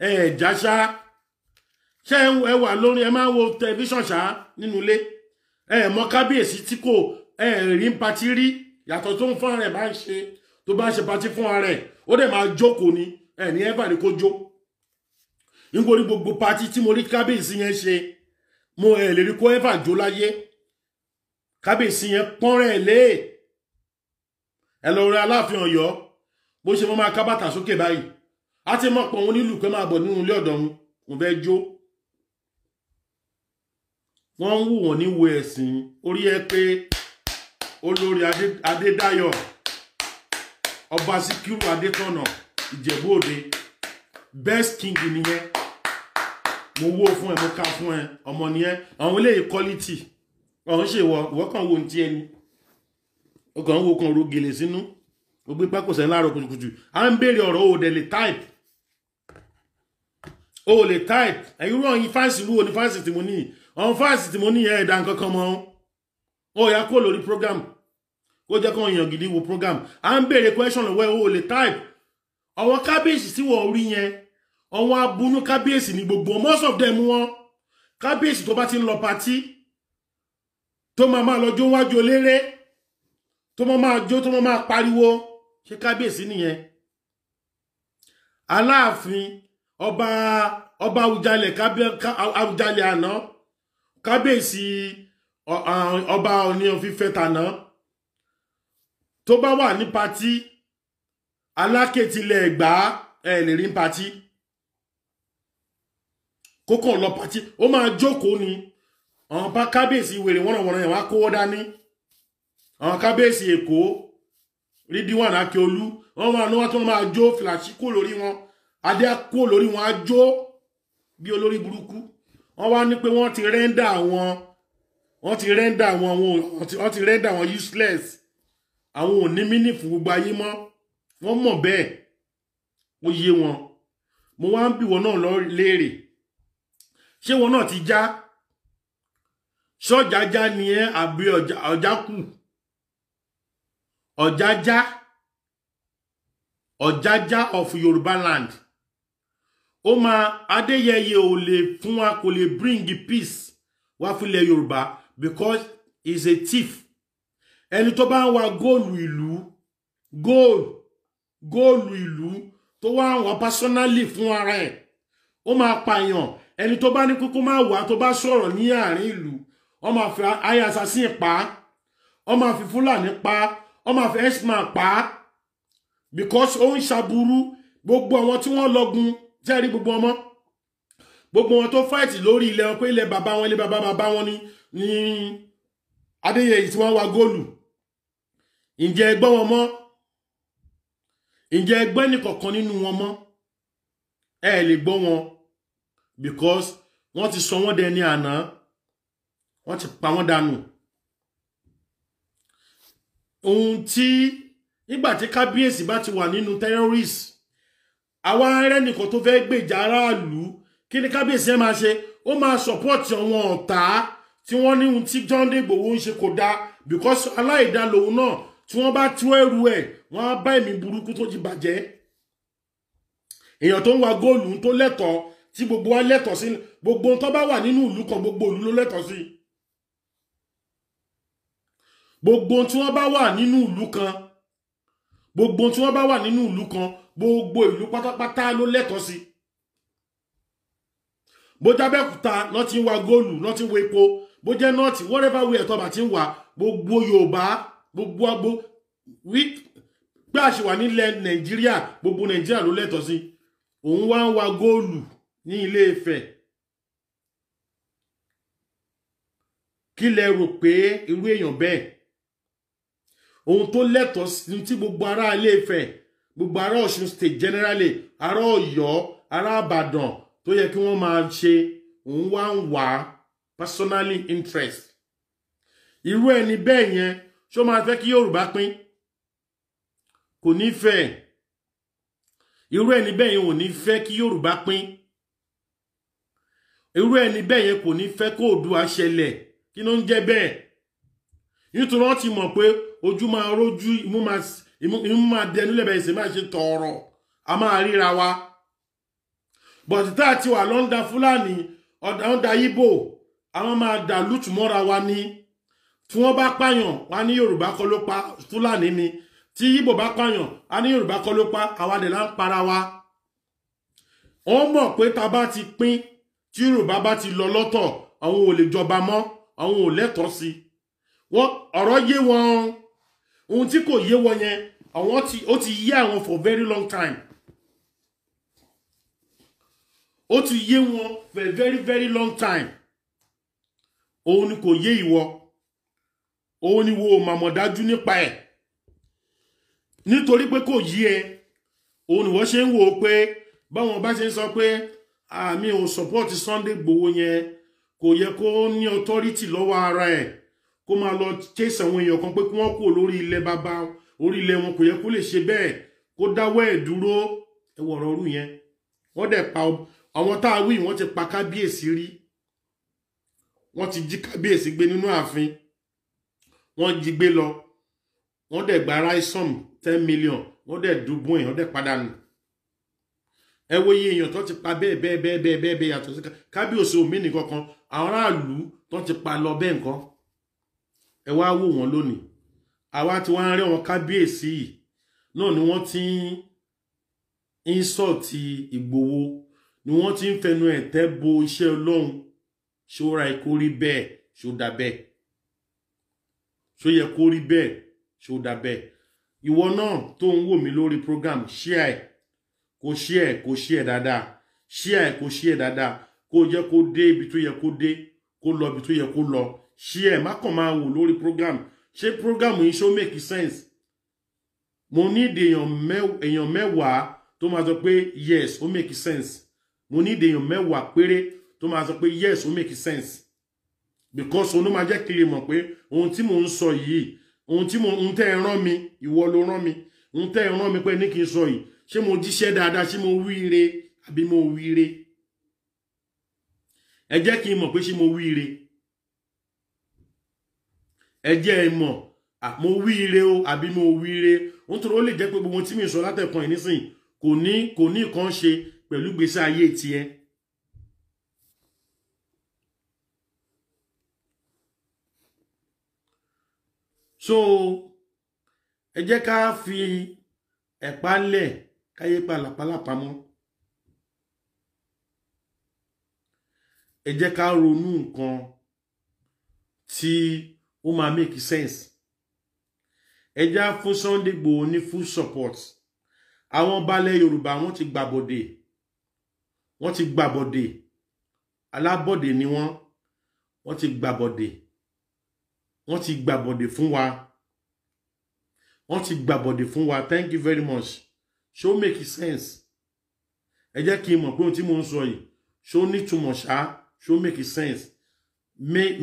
S1: ẹ̀ẹ̀já ṣá ṣé ẹ wà lórí ẹ máa wo tẹlifíṣàn ṣá nínú ilé ẹ mọ̀ kábíyèsí tí kò ẹ rí ń patí rí yàtọ̀ tó ń fún ara ẹ̀ bá ń ṣe tó bá ń ṣe patí fún ara ẹ̀ ó dẹ̀ máa jókòó ni ẹ ní ẹ́fà ní kó jó nítorí gbogbo patí tí mo rí kábíyèsí yẹn ṣe mo ẹ lè rí kó ẹ́fà jó láyé kábíyèsí yẹn pọ́n rẹ̀ lé ẹ lọ rí Aláàfin Ọ̀yọ́ bó ṣe mọ́ máa ká bàtà sókè báyìí á ti mọ̀ pọ̀ wọn nílùú pé máa bọ̀ nínú ilé ọ̀dọ̀ wọn mo fẹ́ jó wọ́n ń wù wọ́n ní wo ẹ̀sìn orí ẹ pé Olórí Adédáyọ̀ Ọba Síkírù Adétọ̀nà Ìjẹ̀bú Òde best king nìyẹn mo wó fún ẹ mo ká fún ẹ ọmọ nìyẹn àwọn ilé quality ọ̀hún ṣe ìwọ kan wo ti ẹni ọkàn wo kan ro gèlè sínú ó gbé pákòsẹ̀ láàárọ̀ kùtùkùtù à ń béèrè ọ̀rọ̀ ó dẹ̀ lè type ó lè type ẹ̀yìn rọ̀ yín fáìsì rú ní fáìsì tí mo ní ọ̀hún fáìsì tí mo ní ẹ̀ ẹ̀dá nǹkan kan mọ́ ó yá kó lórí program kó jẹ́ kó yàn gidi wo program à ń béèrè question lọ́wọ́ ó lè type àwọn kábíyèsí tí wọ́n rí yẹn àwọn abunú kábíyèsí ní gbogbo most of them wọn kábíyèsí tó bá ti ń lọ patí tó máa lọ jó wájú eléré tó máa jó tó máa pariwo ṣe kábíyèsí nìyẹn Aláàfin ọba Àwùjalẹ̀ àná kábíyèsí ọba Ọọ̀ni of Ifẹ̀ tàná tó bá wà ní patí Aláké tilẹ̀ Ẹ̀gbá ẹ lè rí pàtí kókàn lọ pàtí ó máa jókòó ni àwọn bá kábíyèsí wèrè wọ́nàwọ́nà yẹn wá kówó dání àwọn kábíyèsí Èkó Ridwan Akeolu wọ́n máa náwó tó máa jó fìlàṣí kó lórí wọn adé kó lórí wọn á jó bí olórí burúkú wọ́n wá ní pé wọ́n ti rẹ́ndà àwọn useless àwọn ò ní mínì fún gbogbo ayé mọ́ wọ́n mọ̀ bẹ́ẹ̀ ó yé wọn mo wá ń bi wọn náà lọ léèrè ṣé wọn náà ti já ṣọ́jájá ni ẹ́ àbí ọjà kù ọ̀jájá of Yorùbá land ó máa Adéyẹyẹ ò lè fún wa kò lè bring peace wá fúnlẹ̀ Yorùbá because he is a thief ẹni tó bá ń wa góòlù ìlú tó wá wá personally fún ara ẹ̀ ó máa pààyàn ẹni tó bá ní kókó máa wà tó bá sọ̀rọ̀ ní àárín ìlú ó máa fi aya assassin pa ó máa fi Fúlàní pa ó máa fi x-man pa because ó ń ṣàbúrú gbogbo àwọn tí wọ́n lọ́gun jẹ́rí gbogbo wọn tó fight lórí ilẹ̀ wọn pé ilẹ̀ bàbá wọn ilé bàbá wọn ní Adéyẹyè tí wọ́n wá góòlù ǹjẹ́ ẹgbẹ́ wọn mọ́ ǹjẹ́ ẹgbẹ́ nìkọ̀ọ̀kan nínú wọn mọ́ ẹ lè gbọ́ wọn because wọ́n ti sọ wọ́n dẹni àná wọ́n ti pa wọ́n dànù ohun tí nígbà tí kábíyèsí bá ti wà nínú terrorist àwa arẹ́ nìkan tó fẹ́ gbèjà aráàlú kí ni kábíyèsí ẹ máa ṣe ó máa support àwọn ọ̀tá tí wọ́n ní ohun tí Sunday Igboho ń ṣe kò dáa because aláìdá lòun náà tí wọ́n bá tú ẹrù ẹ̀ wọ́n á bá ẹ̀mí burúkú tó ti bàjẹ́ èèyàn tó ń wa góòlù tó lẹ́tọ̀ọ́ tí gbogbo wa lẹ́tọ̀ọ́ sí gbogbo tó bá wà nínú ìlú kan gbogbo ìlú ló lẹ́tọ̀ọ́ sí gbogbo tí wọ́n bá wà nínú ìlú kan gbogbo ìlú pátápátá ló lẹ́tọ̀ọ́ sí bó jábẹ́kúta náà ti ń wa góòlù náà ti ń wa epo bó jẹ́ nọ́ọ̀tì whatever way ẹ̀tọ́ bá ti ń wà gbogbo Yorùbá gbogbo agbo pé àṣìwà nílẹ̀ Nàìjíríà gbogbo Nàìjíríà ló lẹ́tọ̀ọ́ sí òun wá ń wa góòlù ní Ilé Ifẹ̀ kí lẹ rò pé irú èèyàn bẹ́ẹ̀ ohun tó lẹ́tọ̀ọ́ sí tí gbogbo ará Ilé Ifẹ̀ gbogbo ará Ọ̀ṣun state generally ará Ọ̀yọ́ ará Ìbàdàn tó yẹ kí wọ́n máa ṣe òun wá ń wá personally interest irú ẹni bẹ́ẹ̀ yẹn ṣó máa fẹ́ kí Yorùbá pín kò ní fẹ́ irú ẹni bẹ́ẹ̀ yẹn ò ní fẹ́ kí Yorùbá pín irú ẹni bẹ́ẹ̀ yẹn kò ní fẹ́ kó Oòduà ṣẹlẹ̀ kí ló ń jẹ́ bẹ́ẹ̀ nítorí wọ́n ti mọ̀ pé ojú máa rójú imú máa dẹnu lẹ́bẹ̀ẹ́ ìṣe máa ṣe tọ̀ọ̀rọ̀ a máa ríra wa but tá a ti wà lọ́ndà Fúlàní ọ̀dà Ìgbò àwọn máa dà lùtù mọ́ra wa ní tí wọ́n bá pààyàn wá ní Yorùbá kọ́ ló pa Fúlàní ni tí Ìgbò bá pààyàn á ní Yorùbá kọ́ ló pa àwa dẹ̀ là ń para wa wọ́n mọ̀ pé ta bá ti pín tí Yorùbá bá ti lọ lọ́tọ̀ àwọn ò lè jọba mọ́ àwọn ò lẹ́tọ̀ọ́ sí wọ́n ọ̀rọ̀ yé wọn ohun tí kò yé wọn yẹn ó ti yé àwọn for very long time ó ti yé wọn for a very very long time òun ni kò yé ìwọ òun ni wo màmọ̀ dájú nípa ẹ̀ nítorí pé kò yé ẹ òun ni wọ́n ṣe ń wò ó pé báwọn bá ṣe ń sọ pé àmì ò support Sunday Igboho yẹn kò yẹ kó ní authority lọ́wọ́ ara ẹ̀ kó máa lọ chase àwọn èèyàn kan pé kí wọ́n kú lórí ilẹ̀ bàbá orí ilẹ̀ wọn kò yẹ kó lè ṣe bẹ́ẹ̀ kó dáwọ́ ẹ̀ dúró ẹwọ̀ ọ̀rọ̀ ọ̀rú yẹn wọ́n dẹ̀ pa àwọn tá a wí wọ́n ti pa kábíyèsí rí wọ́n ti jí kábíyèsí gbé nínú ààfin wọ́n jí gbé lọ wọ́n dẹ̀ gba ransom 10 million wọ́n dẹ̀ dùbò ẹ̀ wọ́n dẹ̀ padà nù ẹ wo iye èèyàn tó ti pa bẹ́ẹ̀ yàtọ̀ sí kábíyèsí omi nìkan kan àwọn aráàlú tó ti pa lọ bẹ́ẹ̀ nǹkan ẹ wá wò wọ́n lónìí àwa tí wọ́n rí wọn kábíyèsí yìí náà ni wọ́n ti ń insult Ìgbòho ni wọ́n ti ń fẹnu ẹ̀tẹ́ bo iṣẹ́ Ọlọ́run ṣó ra ikú rí bẹ́ẹ̀ ṣó dà bẹ́ẹ̀ ṣó yẹ kó rí bẹ́ẹ̀ ṣó dà bẹ́ẹ̀ ìwọ náà tó ń wò mí lórí program share kó share dáadáa share kó share dáadáa kó jẹ́ kó dé ibi tó yẹ kó dé kó lọ ibi tó yẹ kó lọ share má kàn máa wò lórí program ṣé program yìí ṣó make sense mo need èèyàn mẹ́wàá tó máa sọ pé yes ó make sense mo need èèyàn mẹ́wàá péré tó máa sọ pé yes ó make sense because òun ló máa jẹ́ kí lè mọ̀ pé ohun tí mò ń sọ yìí ohun tí ń tẹ́ ẹ rán mi ìwọ ló rán mi ń tẹ́ ẹ rán mi pé ní kí n sọ yìí ṣé mo jíṣẹ́ dáadáa ṣé mo wíire àbí mo wíire ẹ jẹ́ kí n mọ̀ pé ṣé mo wíire ẹ jẹ́ ẹ mọ̀ mo wíire o àbí mo wíire ó tọrọ ó lè jẹ́ pé gbogbo tí mi sọ látẹ̀kàn ìnísìn kò ní nǹkan ṣe pẹ̀lú gbèsè ayé tiẹ̀. So ẹ jẹ́ ká fi ẹ̀pá lẹ̀ káyé pàlàpàlàpà mọ́ ẹ jẹ́ ká ronú nǹkan tí ó máa make sense ẹ jẹ́ fún Sunday Igboho ní full support àwọn balẹ̀ Yorùbá wọ́n ti gbàbọ̀dè alábọ̀dè ni wọ́n ti gbàbọ̀dè fún wa wọ́n ti gbàbọ̀dè fún wa thank you very much ṣó make sense ẹ jẹ́ kí n mọ̀ pé ohun tí mo ń sọ yìí ṣó nítumọ̀ ṣá ṣó make sense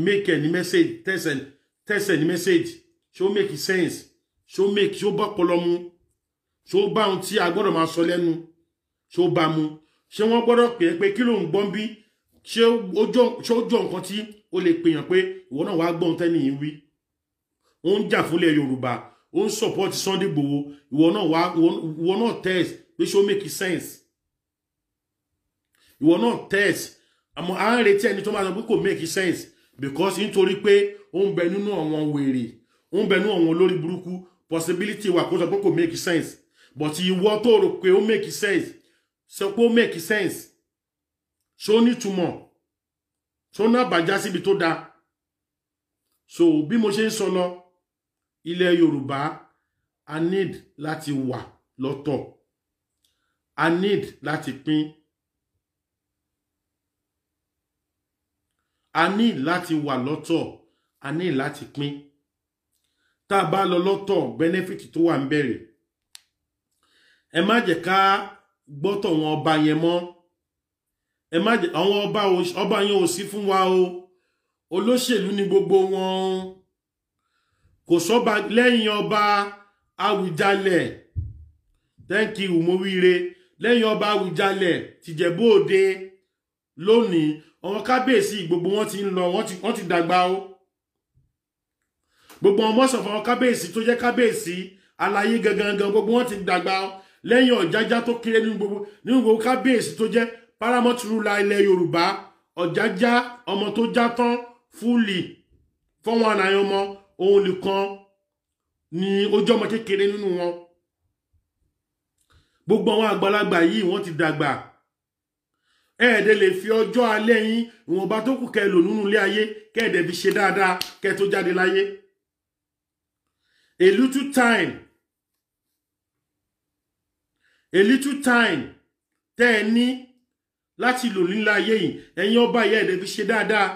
S1: make any message test any message ṣó make sense ṣó bá pọlọ mu ṣó bá ohun tí a gbọ́dọ̀ máa sọ lẹ́nu ṣó bá mu ṣé wọ́n gbọ́dọ̀ pè é pé kí ló ń gbọ́n bí ṣé ó jọ nǹkan tí ó lè pèèyàn pé ìwọ náà wàá gbọ́n tẹ́ni yìí wí ó ń jà fúnlẹ̀ Yorùbá ó ń support Sunday Igboho ìwọ náà test pé ṣó make sense ìwọ náà test àmọ́ à ń retí ẹni tó máa sọ pé kò make sense because nítorí pé ó ń bẹ nínú àwọn wèrè ó ń bẹ nínú àwọn olórí burúkú possibility wà kó sọ pé kò make sense but ìwọ tó rò pé ó make sense sọ pé ó make sense ṣó nítumọ̀ ṣó náà bàjá síbi tó dáa so bí mo ṣe ń sọ lọ ilẹ̀ Yorùbá a need láti wà lọ́tọ̀ a need láti pín a need láti wà lọ́tọ̀ a need láti pín tá a bá lọ lọ́tọ̀ benefit tó wà ń bẹ̀rẹ̀ ẹ má jẹ́ ká gbọ́tọ̀ wọn ọba yẹn mọ́ ẹ má jẹ́ àwọn ọba yẹn ò sí fún wa o olóṣèlú ni gbogbo wọn kò sọ́ba lẹ́yìn ọba Àwùjalẹ̀ thank you mo wíire lẹ́yìn ọba Àwùjalẹ̀ tìjẹ̀bú Òde lónìí àwọn kábíyèsí gbogbo wọn ti ń lọ wọ́n ti dàgbà o gbogbo ọmọ sọ̀fọ̀ àwọn kábíyèsí tó jẹ́ kábíyèsí aláyé gangan gbogbo wọn ti dàgbà o lẹ́yìn Ọ̀jájá tó kéré nínú gbogbo kábíyèsí tó jẹ́ paramount ruler ilẹ̀ Yorùbá Ọ̀jájá ọmọ tó já tán fúlì fọ́wọ́n àyàn ọmọ òun nìkan ni ojú ọmọ kékeré nínú wọn gbogbo àwọn àgbàlagbà yìí wọ́n ti dàgbà ẹ̀ẹ́dẹ̀ lè fi ọjọ́ alẹ́ yín ìwọ̀nba tó kù kẹ́ lò nínú ilé ayé kẹ́ẹ̀dẹ̀ fi ṣe dáadáa kẹ́ tó jáde láyé a little time tẹ́ ẹ ní láti lò nílé ayé yìí ẹ̀yin ọba yẹ ẹ̀dẹ̀ fi ṣe dáadáa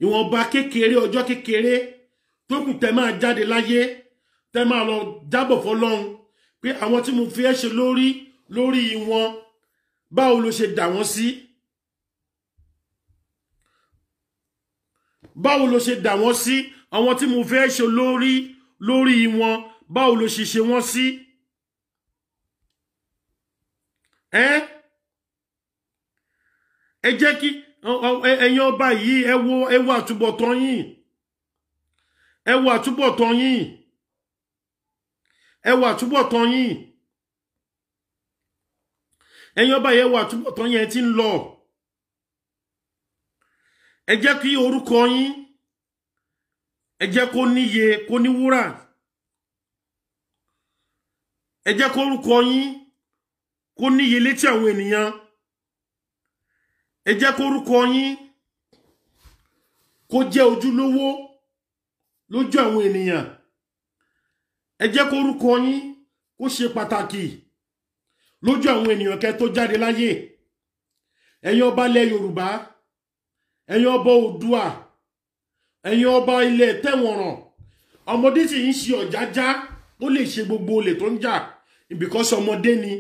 S1: ìwọ̀nba kékeré ọjọ́ kékeré tó kù tẹ́ máa jáde láyé tẹ́ máa lọ jábọ̀ fọ́lọ́run pé àwọn tí mo fi ẹ́ ṣe lórí wọn báwo ló ṣe dà wọ́n sí báwo ló ṣe dà wọ́n sí àwọn tí mo fẹ́ ṣe lórí wọn báwo ló ṣe ṣe wọ́n sí ẹ jẹ́ kí ẹ̀yin ọba yìí ẹ wo àtúbọ̀tán yín ẹ wo àtúbọ̀tán yín ẹ wo àtúbọ̀tán yín ẹ̀yin ọba yẹn wo àtúbọ̀tán yẹn tí ń lọ ẹ jẹ́ kí orúkọ yín ẹ jẹ́ kó níye kó ní wúrà ẹ jẹ́ kó orúkọ yín kó níye létí àwọn ènìyàn ẹ jẹ́ kó orúkọ yín kó jẹ́ ojúlówó lójú àwọn ènìyàn ẹ jẹ́ kó orúkọ yín kó ṣe pàtàkì lójú àwọn ènìyàn kẹ́ tó jáde láyé. Ẹ̀yin ọba ilẹ̀ Yorùbá, ẹ̀yin ọba Oòduà, ẹ̀yin ọba ilẹ̀ Tẹ̀wọ̀nràn, ọmọdé sì ń ṣe ọ̀jájá ó lè ṣe gbogbo olè tó ń jà because ọmọdé ni.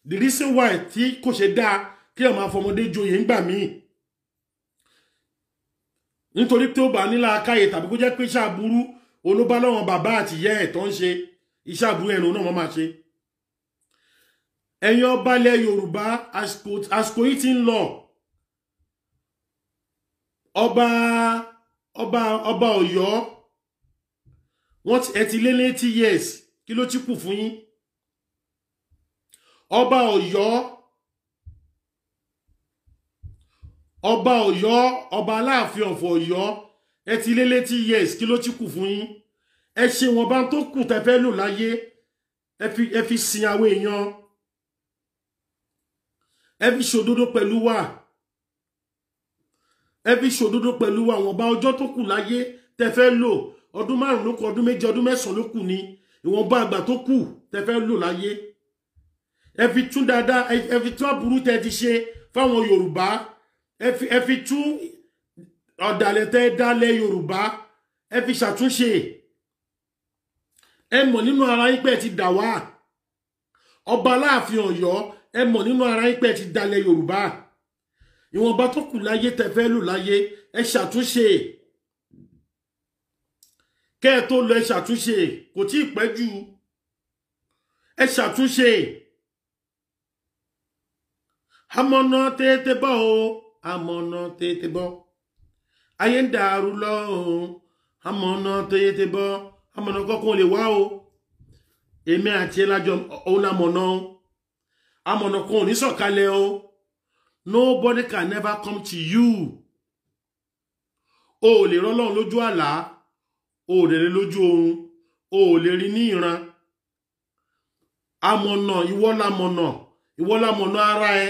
S1: The reason why tí kò ṣe dáa kí ẹ máa fọmọdé joyè ń gbà míì, nítorí tí ó bá nílá akáyè tàbí kó jẹ́ pé iṣẹ́ aburú olóbá lọ́wọ́n bàbá àti ìyá ẹ̀ tó ń ṣe iṣẹ́ aburú ẹ̀rọ náà wọ́n máa ṣe. Ẹ̀yin ọba ilẹ̀ Yorùbá, àsìkò yìí ti ń lọ. ọba Ọ̀yọ́ wọ́n ẹ ti lé 80 years, kí ló ti kù fún yín? Ọba Ọ̀yọ́, ọba Aláàfin of Ọ̀yọ́, ẹ ti lé 80 years, kí ló ti kù fún yín? Ẹ ṣe wọn bá tó kù tẹ́ fẹ́ lò láyé, ẹ fi sin àwọn èèyàn, ẹ fi ṣòdodo pẹ̀lú wa, ẹ fi ṣòdodo pẹ̀lú wa. Àwọn ọba ọjọ́ tó kù láyé tẹ́ fẹ́ lò, ọdún 5 ló kù, ọdún 7, ọdún 9 ló kù ní ìwọ̀nba àgbà tó kù tẹ́ fẹ́ lò láyé. Ẹ fi tún dáadáa, ẹ fi tún aburú tẹ́ ti ṣe fáwọn Yorùbá, ẹ fi tún ọ̀dàlẹ̀ tẹ́ dálẹ̀ Yorùbá, ẹ fi ṣàtúnṣe. Ẹ mọ̀ nínú ara yín pé ti dà wá. Ọba Aláàfin Ọ̀yọ́, ẹ mọ̀ nínú ara yín pé ti dálẹ̀ Yorùbá. Ìwọ̀nba tó kù láyé tẹ́ fẹ́ lò láyé, ẹ ṣàtúnṣe. Kẹ́ ẹ tó lọ, ẹ ṣàtúnṣe, kò tí ì pẹ́ jù. Ẹ ṣàtúnṣe. Amọ̀nà tètè bọ̀ o, amọ̀nà tètè bọ̀. Ayé ń dàrú lọ o, amọ̀nà tètè bọ̀. Amọ̀nà kọ́kọ́ lè wá o. Èmi àti ẹlájọ òun amọ̀nà o. Amọ̀nà kan ò ní sọ̀kalẹ̀ o. Nobody can never come to you. O lè rọ́lọ́run lójú àlá, o lè rí lójú oorun, o lè rí ní ìran. Amọ̀nà, ìwọ lámọ̀nà ara ẹ.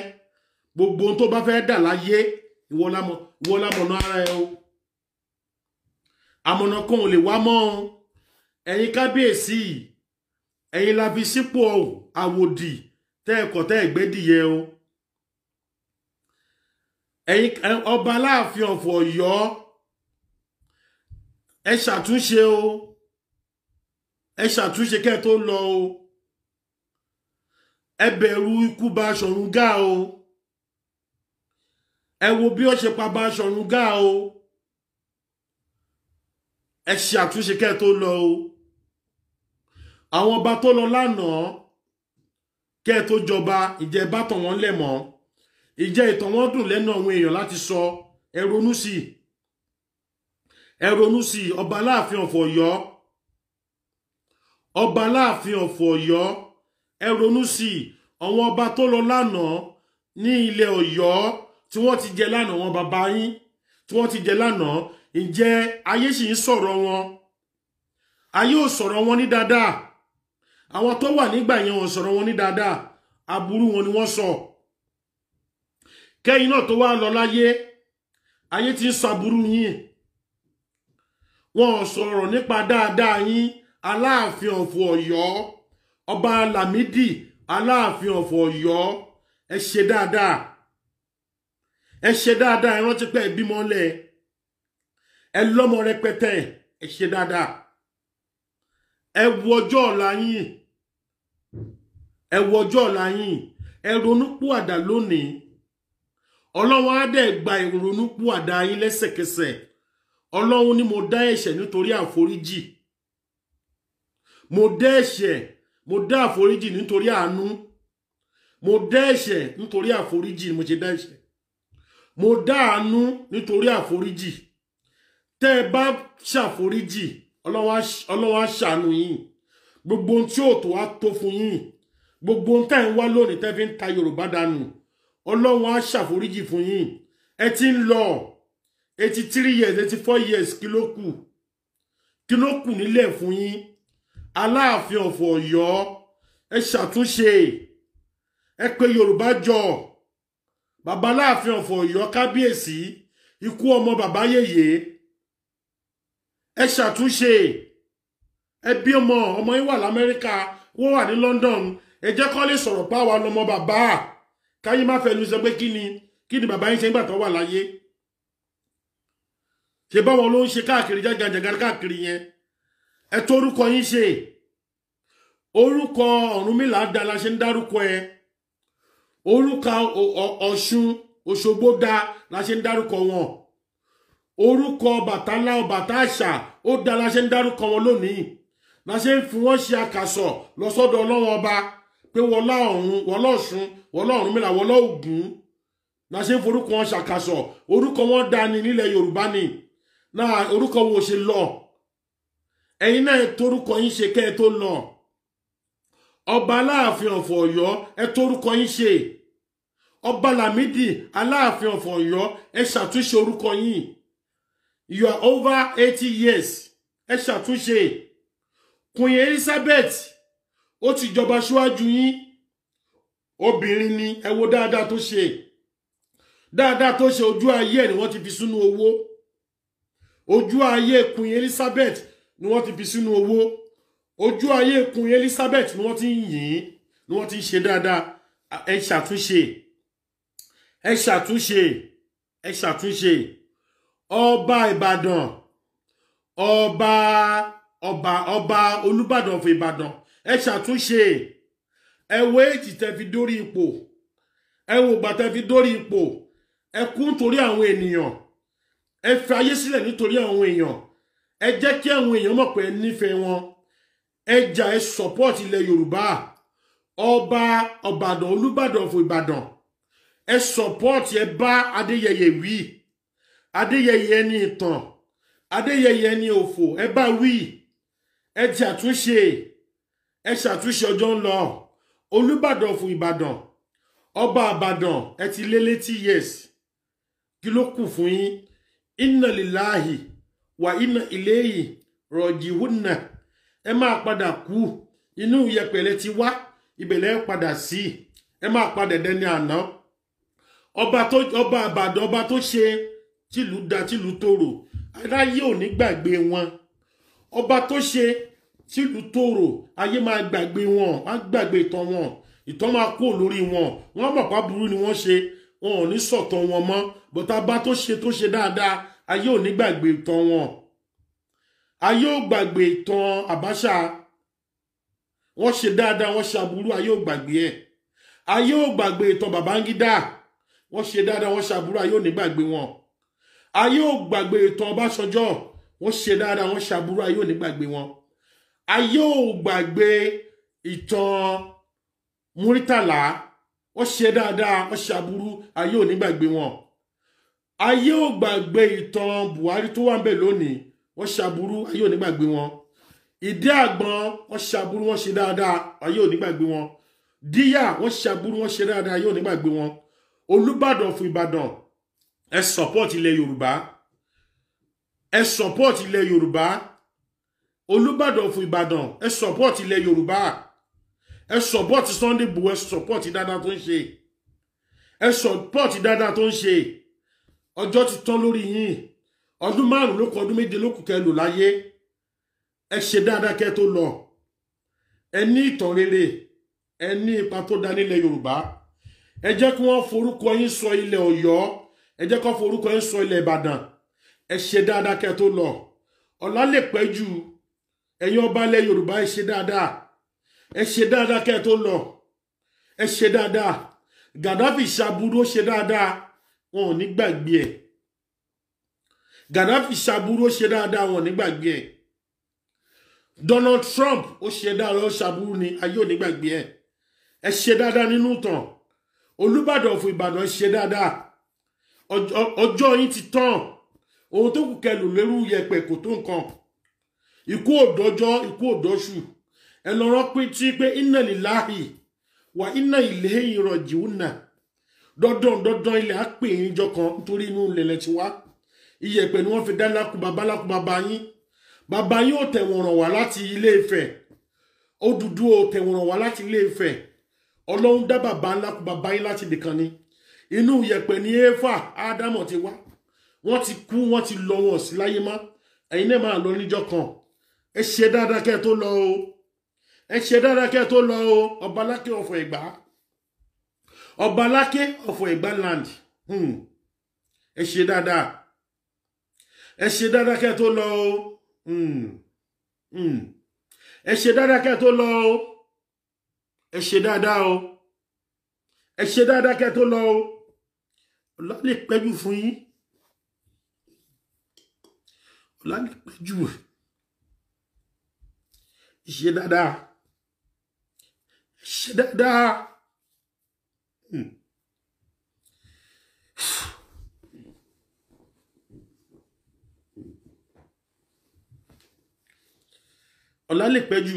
S1: Gbogbo ohun tó bá fẹ́ dà láyé, ìwọ lámọ̀nà ara ẹ o. Amọ̀nà kan ò lè wá mọ́ o. Ẹ̀yin kábíyèsí, ẹ̀yin la fi sípò àwòdì tẹ́ ẹ̀kọ́ tẹ́ ẹ̀gbẹ́dìyẹ o. Ẹ̀yin ọba Aláàfin of Ọ̀yọ́, ẹ ṣàtúnṣe o. Ẹ ṣàtúnṣe kẹ́ tó lọ o. Ẹ bẹ̀rù ikú Baṣọ̀run Gáà o. Ẹ wo bí ó ṣe pa Baṣọ̀run Gáà o. Ẹ ṣàtúnṣe kẹ́ tó lọ o. Àwọn ọba tó lọ lánàá kẹ́ tó jọba, ìjẹ́ bá tàn wọ́n lẹ̀ mọ́, ìjẹ́ ìtàn wọ́n dùn lẹ́nu àwọn èèyàn láti sọ. Ẹ ronú sí i. Ẹ ronú sí i. Ọba Aláàfin of Ọ̀yọ́, ọba Aláàfin of Ọ̀yọ́, ẹ ronú sí i. Àwọn ọba tó lọ lánàá ní ilẹ̀ Ọ̀yọ́ tí wọ́n ti jẹ lánàá, wọn bàbá yín tí wọ́n ti jẹ lánàá, ǹjẹ́ ayé sì ń sọ̀rọ̀ wọn? Ayé ò sọ̀rọ̀ wọn ní dáadáa. Àwọn tó wà nígbà yẹn ò sọ̀rọ̀ wọn ní dáadáa. Aburú wọn ni wọ́n sọ. Kẹ́yìn náà tó wá lọ láyé, ayé ti ń sọ aburú yín. Wọn ò sọ̀rọ̀ nípa dáadáa yín. Aláàfin of Ọ̀yọ́, ọba Lámídì Aláàfin of Ọ̀yọ́, ẹ ṣe dáadáa. Ẹ ṣe dáadáa. Ẹ rántí pé ẹ bímọ lẹ̀, ẹ lọ́mọ rẹpẹtẹ, ẹ ṣe dáadáa. Ẹ wo ọjọ́ ọ̀la yín. Ẹ wo ọjọ́ ọ̀la yín. Ẹ ronúpìwàdà lónìí. Ọlọ́run á dẹ̀ gba ìrònúpìwàdà yín lẹ́sẹ̀kẹsẹ̀. Ọlọ́run ní mo dá ẹ̀ṣẹ̀ nítorí àforíjì. Mo dá ẹ̀ṣẹ̀, mo dá àforíjì nítorí àánú. Mo dá ẹ̀ṣẹ̀ nítorí àforíjì, mo ṣe dá ẹ̀ṣẹ̀. Mo dá àánú nítorí àforíjì. Tẹ́ ẹ bá ṣàforíjì, Ọlọ́run á ṣàánú yín. Gbogbo ohun tí ò tó wá tó fún yín. Gbogbo ohun tẹ́ ń wá lónìí tẹ́ fi ń ta Yorùbá dànù, Ọlọ́run á ṣàforíjì fún yín. Ẹ ti ń lọ 83 years, 84 years, kí ló kù? Kí ló kù nílẹ̀ fún yín? Aláàfin of Ọ̀yọ́, ẹ ṣàtúnṣe. Ẹ pé Yorùbá jọ. Bàbá Aláàfin of Ọ̀yọ́, kábíyèsí, ikú ọmọ bàbá yèyé, ẹ ṣàtúnṣe. ẹbí ọmọ yín wà l'Amẹ́ríkà wọ́n wà ní London ẹ jẹ́ kó lè sọ̀rọ̀ pa wà lọ́mọ bàbá káyé má fẹnu sọ pé kí ni bàbá yín ṣe nígbà tó wà láyé ṣe báwọn ló ń ṣe káàkiri jágajàga káàkiri yẹn ẹ tó orúkọ yín ṣe orúkọ Ọ̀rúnmìlà dá la ṣe ń dárúkọ ẹ orúkọ Ọ̀ṣun Òṣogbo dá la ṣe ń dárúkọ wọn orúkọ Ọbàtálá Ọbàtáṣà ó dá la ṣe ń dárúkọ wọn lónìí la ṣe ń fi wọn ṣe àkàsọ̀ lọ sọ́dọ̀ Ọlọ́run ọba pé wọlá Ọ̀run wọlá Ọ̀ṣun wọlá Ọ̀rúnmìlà wọlá Ògún la ṣe ń forúkọ wọn ṣàkàsọ̀ orúkọ wọn dá ní nílẹ̀ Yorùbá ni náà orúkọ wọn ò ṣe lọ ẹ̀yin náà torúkọ yín ṣe kẹ́ ẹ tó lọ ọba Aláàfin of Ọ̀yọ́ ẹ torúkọ yín ṣe ọba Lámídì Aláàfin of Ọ̀yọ́ ẹ ṣàtúnṣe orúkọ yín you are over 80 years ẹ ṣàtúnṣe Queen Elizabeth ó ti jọba síwájú yín obìnrin ni ẹ wo dáadáa tó ṣe ojú ayé ni wọ́n ti fi sínú owó ojú ayé Queen Elizabeth ni wọ́n ti fi sínú owó ojú ayé Queen Elizabeth ni wọ́n ti ń yìn ni wọ́n ti ń ṣe dáadáa ẹ ṣàtúnṣe ọba Ìbàdàn ọba Olúbàdàn fún Ìbàdàn ẹ ṣàtúnṣe ẹ wo èjì tẹ́ fi dórí ipò ẹ wo ìgbà tẹ́ fi dórí ipò ẹ kú nítorí àwọn ènìyàn ẹ fi ayé sílẹ̀ nítorí àwọn èèyàn ẹ jẹ́ kí àwọn èèyàn mọ̀ pé ẹ nífẹ̀ẹ́ wọn ẹ jà ẹ support ilẹ̀ Yorùbá ọba Ìbàdàn Olúbàdàn fún Ìbàdàn ẹ support ẹ bá Adéyẹyè wí Adéyẹyè ẹni ìtàn Adéyẹyè ẹni òfò ẹ bá wí ẹ ṣàtúnṣe ọjọ́ ń lọ Olúbàdàn fún Ìbàdàn ọba Ìbàdàn ẹ ti lé 80 years kí ló kù fún yín inna lillahi wa inna ilayhi raji'unna ẹ máa padà kú inú yẹpẹlẹ ti wá ìbẹ̀lẹ̀ padà sí ẹ máa padà dẹni àná ọba Ìbàdàn ọba tó ṣe tìlú dá tìlú tòrò aráyé ò ní gbàgbé wọn ọba tó ṣe tìlú tòrò ayé máa gbàgbé wọn á gbàgbé ìtàn máa kó lórí wọn mọ̀ pa burú ni wọ́n ṣe wọn ò ní sọ̀tọ̀ wọn mọ́ bọ́tà bá tó ṣe dáadáa ayé ò ní gbàgbé ìtàn wọn ayé ò gbàgbé ìtàn Abacha wọ́n ṣe dáadáa wọ́n ṣe aburú ayé ò gbàgbé ẹ̀ ayé ò gbàgbé ìtàn Babangida wọ́n ṣe dáadáa wọ́n ṣe aburú ayé ò ní gbàgbé wọn ayé ò gbàgbé ìtàn Ọbásanjọ́ wọ́n ṣe dáadáa wọ́n ṣe aburú ayé ò ní gbàgbé wọn ayé ò gbàgbé ìtàn Muritala wọ́n ṣe dáadáa wọ́n ṣe aburú ayé ò ní gbàgbé wọn ayé ò gbàgbé ìtàn Buhari tó wà ń bẹ lónìí wọ́n ṣe aburú ayé ò ní gbàgbé wọn Ìdí Àgbọn wọ́n ṣe aburú wọ́n ṣe dáadáa ayé ò ní gbàgbé wọn Díyà wọ́n ṣe aburú wọ́n ṣe dáadáa ayé ò ní gbàgbé wọn Olúbàdàn fún Ìbàdàn ẹ support ilẹ̀ Yorùbá ẹ support ilẹ̀ Yorùbá Olúbàdàn fún Ìbàdàn ẹ support ilẹ̀ Yorùbá ẹ support Sunday Igboho ẹ support dáadáa tó ń ṣe ẹ support dáadáa tó ń ṣe ọjọ́ ti tán lórí yín ọdún 5 ló kù ọdún 7 ló kù kẹ́ lò láyé ẹ ṣe dáadáa kẹ́ tó lọ ẹ ní ìtàn rere ẹ ní ipa tó dá nílẹ̀ Yorùbá ẹ jẹ́ kí wọ́n forúkọ yín sọ ilẹ̀ Ọ̀yọ́ ẹ jẹ́ kí wọ́n forúkọ yín sọ ilẹ̀ Ìbàdàn ẹ ṣe dáadáa kẹ́ tó lọ ọ̀la lè pẹ́ jù ẹ̀yin ọba ilẹ̀ Yorùbá ẹ ṣe dáadáa kẹ́ tó lọ ẹ ṣe dáadáa Gaddafi ṣàbúrò ṣe dáadáa wọn ò ní gbàgbé ẹ̀ Gaddafi ṣàbúrò ṣe dáadáa wọn ò ní gbàgbé ẹ̀ Donald Trump ó ṣe dáadáa ó ṣàbúrò ní ayé ò ní gbàgbé ẹ̀ ẹ ṣe dáadáa nínú ìtàn Olúbàdàn fún Ìbàdàn ẹ ṣe dáadáa ọjọ́ yín ti tán ohun tó kù kẹlù lérú yẹpẹ̀ kò tó nǹkan ikú òdọ́jọ́ ikú òdọ́ṣù ẹ lọ rán pín tí pé inna lillahi wa inna ilayhi raji'unna dandan ilẹ̀ á pè yín jọ kan nítorí inú ilẹ̀ ti wá iyẹ̀pẹ̀ ni wọ́n fi dá lákú bàbá yín ò tẹ̀wọ̀n ràn wá láti Ilé Ifẹ̀ Odùduwà ò tẹ̀wọ̀n ràn wá láti Ilé Ifẹ̀ Ọlọ́run dá bàbá yín láti nìkan ni inú iyẹ̀pẹ̀ ni Éfà Ádámọ̀ ti wá wọ́n ti kú wọ́n ti lọ wọn sí láyé mọ́ ẹ̀yin náà máa lọ níjọ́ kan ẹ ṣe dáadáa kẹ́ tó lọ o ẹ ṣe dáadáa kẹ́ tó lọ o Ọba Aláké of Ẹ̀gbá Ọba Aláké of Ẹ̀gbá land ẹ ṣe dáadáa kẹ́ tó lọ o ẹ ṣe dáadáa kẹ́ tó lọ o ẹ ṣe dáadáa o ẹ ṣe dáadáa kẹ́ tó lọ o ọlá lè pẹ́jù fún yín ọlá lè pẹ́jù ẹ ṣe dáadáa ẹ ṣe dáadáa ọlá lè pẹ́jù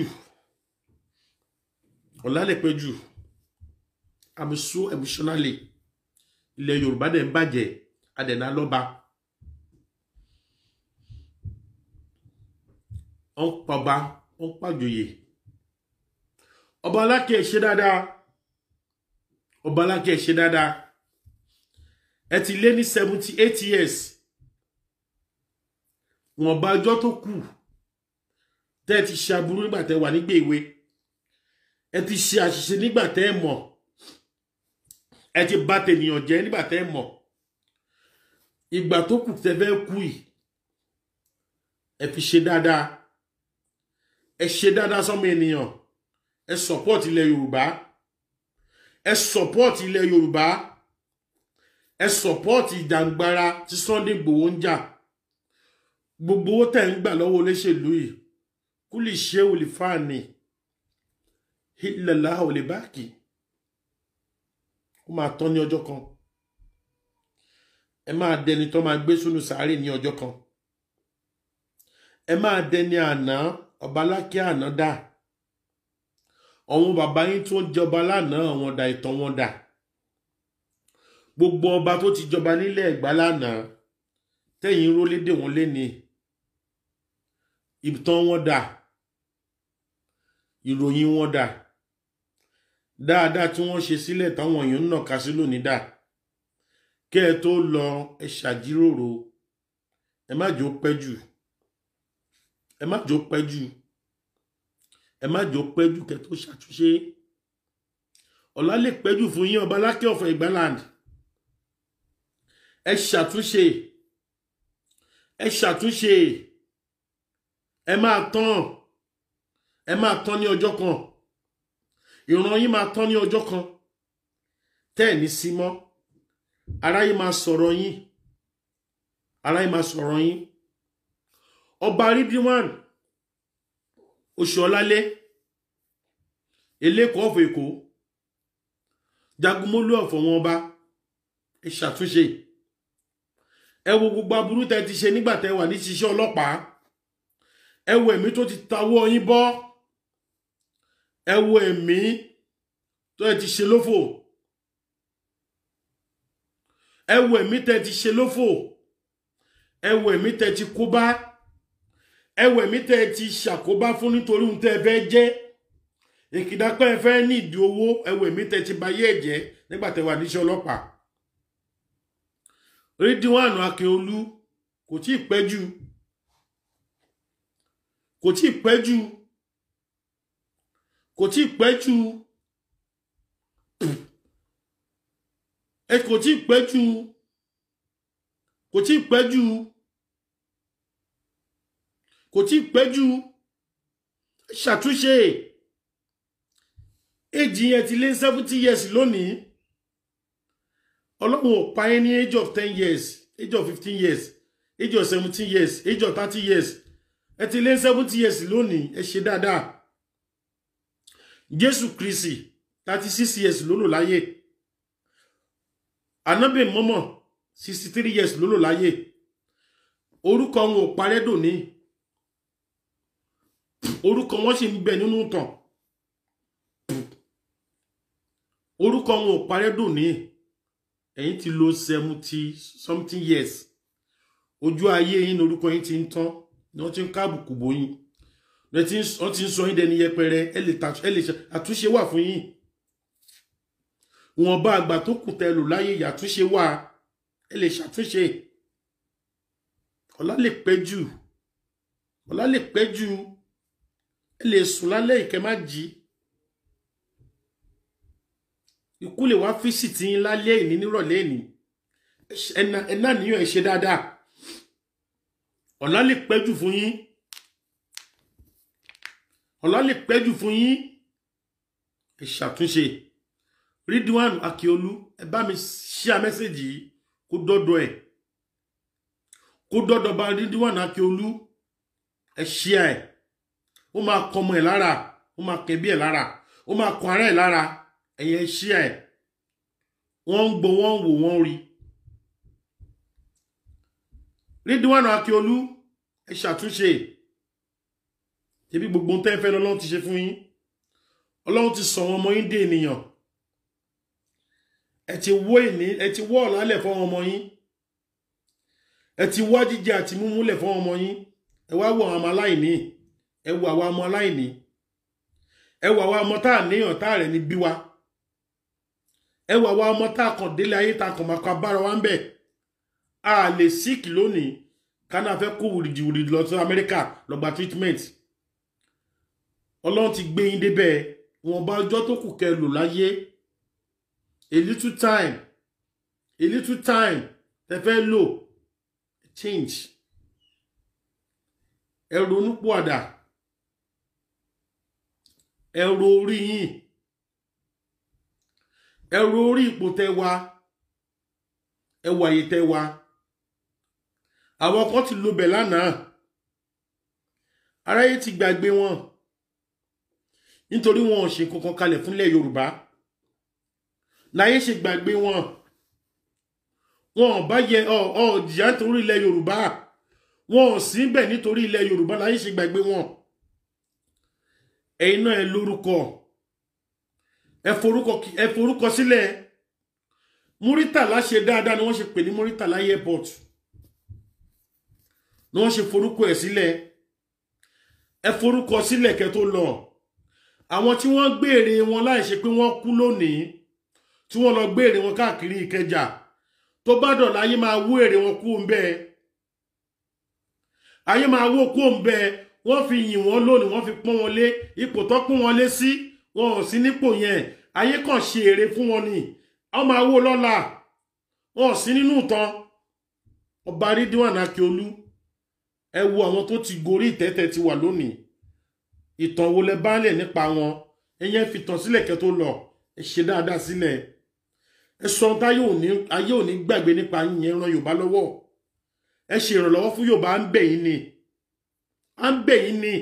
S1: ọlá lè pẹ́jù I'm so emotionally ilẹ̀ Yorùbá dẹ̀ ń bàjẹ́ adẹ̀nà lọ́ba ó ń pọba ó ń pàjòyè Ọba Aláké ṣe dáadáa Ọba Aláké ṣe dáadáa ẹ ti lé ní 78 years wọ́n bá ọjọ́ tó kù tẹ́ ti ṣe aburú nígbà tẹ́ wà nígbà èwe ẹ ti ṣe àṣìṣe nígbà tẹ́ mọ̀ ẹ ti bà tènìyàn jẹ́ nígbà tẹ́ mọ̀ ìgbà tó kù tẹ́ fẹ́ kú yìí ẹ fi ṣe dáadáa ẹ ṣe dáadáa sọ́mọ ènìyàn ẹ support ilẹ̀ Yorùbá ẹ support ilẹ̀ Yorùbá ẹ support ìjàngbara tí Sunday Igboho ń jà gbogbo owó tẹ́ ń gbà lọ́wọ́ olóṣèlú yìí kúlì ṣe olè fáàní ìlẹ̀lá olè báàkì ó máa tán ní ọjọ́ kan ẹ máa dẹni tó máa gbé sínú sàárè ní ọjọ́ kan ẹ máa dẹni àná Ọba Aláké àná dà àwọn bàbá yín tó ń jọba lánàá àwọn dà ìtàn wọn dà gbogbo ọba tó ti jọba nílẹ̀ Ẹ̀gbá lánàá tẹ̀yìn rólédè wọn léni ìtàn wọn dà ìròyìn wọn dà dáadáa tí wọ́n ṣe sílẹ̀ táwọn èèyàn náà kà sí lónìí dà kẹ́ ẹ tó lọ ẹ ṣàjíròrò ẹ má jò pẹ́ jù ẹ má jò pẹ́ jù ẹ má jò pẹ́ jù kẹ́ tó ṣàtúnṣe ọ̀la lè pẹ́ jù fún yín Ọba Aláké of Ẹ̀gbá land ẹ ṣàtúnṣe ẹ máa tán ní ọjọ́ kan ìran yín máa tán ní ọjọ́ kan tẹ́ ẹ̀ ní sí mọ́ aráyé máa sọ̀rọ̀ yín Ọba Ridwan Oṣuọlálé Eléko of Èkó Jagunmólú of wọn ọba ẹ ṣàtúnṣe ẹ wo gbogbo aburú tẹ́ ti ṣe nígbà tẹ́ wà ní ṣiṣẹ́ ọlọ́pàá ẹ wo ẹ̀mí tó ti tawọ́ yín bọ́ ẹ wo ẹ̀mí tó ẹ ti ṣe lófò ẹ wo ẹ̀mí tẹ́ ti ṣe lófò ẹ wo ẹ̀mí tẹ́ ti kóbá ẹ wo ẹ̀mí tẹ́ ti ṣàkóbá fún nítorí ohun tẹ́ fẹ́ jẹ́ ìkìdápẹ́ ẹ fẹ́ ní ìdí owó ẹ wo ẹ̀mí tẹ́ ti bayé ẹ̀jẹ̀ nígbà tẹ́ wà níṣẹ́ ọlọ́pàá Ridwan Akínolú kò tí ì pẹ́ jù kò tí ì pẹ́ jù kò tí ì pẹ́ jù ẹ kò tí ì pẹ́ jù kò tí ì pẹ́ jù kò tí ì pẹ́ jù ṣàtúnṣe èjì yẹn ti lé 70 years lónìí Ọlọ́run ò pa yín ní age of 10 years age of 15 years age of 17 years age of 30 years ẹ ti lé 70 years lónìí ẹ ṣe dáadáa Jésù Kristi 36 years ló lò láyé Ànábì Mọ́mọ́ 63 years ló lò láyé orúkọ wọn ò parẹ́ dòní orúkọ wọn sì ń bẹ nínú ìtàn orúkọ wọn ò parẹ́ dòní ẹ̀yin ti lò 70 something years ojú ayé yín ní orúkọ yín ti ń tán ní wọ́n ti ń káàbùkù bóyín wọ́n ti ń sọ yín dẹni yẹpẹrẹ ẹ lè àtúnṣe wà fún yín wọn bá àgbà tó kù tẹ́ lò láyé yàtúnṣe wà ẹ lè ṣàtúnṣe ọlá lè pẹ́ jù ẹ lè sùn lálẹ́ ìkẹ́ má jí ikú lè wá fíṣítì yín lálẹ́ ìní nírọ̀lẹ́ ìní ẹ̀nà níyàn ẹ ṣe dáadáa ọ̀la lè pẹ́jù fún yín ọ̀la lè pẹ́jù fún yín ẹ ṣàtúnṣe Ridwan Akiolu ẹ bá mi share mẹ́sẹ̀jì yìí kó dọ́dọ̀ ẹ̀ kó dọ́dọ̀ bá Ridwan Akiolu ẹ share ẹ̀ ó máa kọ ọmọ ẹ̀ lára ó máa kẹbí ẹ̀ lára ó máa kọ ara ẹ̀ lára ẹ̀yẹ share ẹ̀ wọ́n ń gbọ́ wọ́n ń wò wọ́n rí Ridwan Akiolu ẹ ṣàtúnṣe ṣebí gbogbo tẹ́ fẹ́ lọ́lọ́run ti ṣe fún yín Ọlọ́run ti sọ wọn ọmọ yín dé ènìyàn ẹ ti wọ́ ọ̀lálẹ̀ fún ọmọ yín ẹ ti wá jíjẹ àti múmúlẹ̀ fún ọmọ yín ẹ wá wo àwọn ọmọ aláìní ẹ wo àwọn ọmọ aláìní ẹ wo àwọn ọmọ tá níyàn tá rẹ̀ ní bí wa ẹ wo àwọn ọmọ tá kàn délé ayé tá kàn máa kọ abára wa ń bẹ̀ a lè síkì lónìí kánà fẹ́ kó wùrìdìwùrì lọ sí Amẹ́ríkà lọ gba treatment Ọlọ́run ti gbé yín débẹ̀ wọn bá ọjọ́ tó kù kẹ́ lò láyé a little time tẹ́ fẹ́ lò change ẹ ronú pọ̀àdà ẹ ro orí yín ẹ ro orí ipò tẹ́ wà ẹ wàyè tẹ́ wà àwọn kan ti lò bẹ̀ lánàá aráyé ti gbàgbé wọn nítorí wọn ò ṣe kankan kalẹ̀ fúnlẹ̀ Yorùbá láyé ṣe gbàgbé wọn ò bá yẹ jìyà nítorí ilẹ̀ Yorùbá wọn ò sí bẹ̀ nítorí ilẹ̀ Yorùbá láyé ṣe gbàgbé wọn ẹ̀yin náà ẹ lórúkọ ẹ forúkọ sílẹ̀ Muritala ṣe dáadáa ni wọ́n ṣe pè ní Muritala airport ni wọ́n ṣe forúkọ ẹ̀ sílẹ̀ ẹ forúkọ sílẹ̀ kẹ́ tó lọ àwọn tí wọ́n gbèrè wọn láì ṣe pé wọ́n kú lónìí tí wọ́n lọ gbèrè wọn káàkiri Ìkẹjà tó bá dọ̀la ayé máa wó èrè wọn kú ń bẹ́ẹ̀ ayé máa wó kú ń bẹ́ẹ̀ wọ́n fi yìn wọ́n lónìí wọ́n fi pọ́n wọn lé ipò tó pọ́n wọn lé sí wọn ò sí nípò yẹn ayé kàn ṣe èrè fún wọn ni àwọn máa wó lọ́la wọn ò sí nínú ìtàn ọba Ridwan Akiolu ẹ wo àwọn tó ti gorí ìtẹ́tẹ́ ti wà lónìí ìtàn wo lẹ bá lẹ̀ nípa wọn ẹ̀yẹn fi tàn sílẹ̀ kẹ́ tó lọ ẹ ṣe dáadáa sílẹ̀ ẹ sọ ayé ò ní gbàgbé nípa yín ẹ ràn Yorùbá lọ́wọ́ ẹ ṣe ìrànlọ́wọ́ fún Yorùbá à ń bẹ̀ yín ni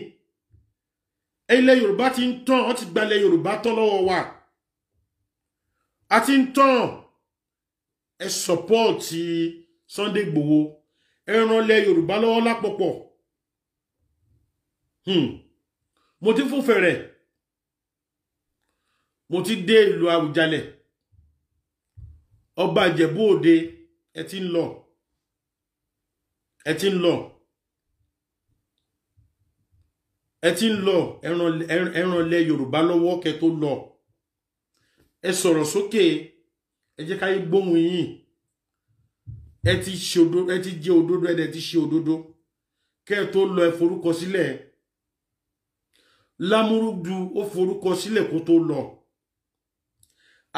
S1: ilẹ̀ Yorùbá ti ń tàn wọ́n ti gbalẹ̀ Yorùbá tán lọ́wọ́ wa a ti ń tàn ẹ sọpọ́ọ̀tì Sunday Igboho ẹ ràn ilẹ̀ Yorùbá lọ́wọ́ lápapọ̀ mo ti fún fẹ̀rẹ̀ mo ti dé ìlú Àwùjalẹ̀ ọba Ìjẹ̀bú Òde ẹ ti ń lọ ẹran ilẹ̀ Yorùbá lọ́wọ́ kẹ́ tó lọ ẹ sọ̀rọ̀ sókè ẹ jẹ́ káyé gbóhùn yín ẹ ti jẹ́ òdodo ẹ ti ṣe òdodo kẹ́ tó lọ ẹ forúkọ sílẹ̀ Lámúrúdù ó forúkọ sílẹ̀ kó tó lọ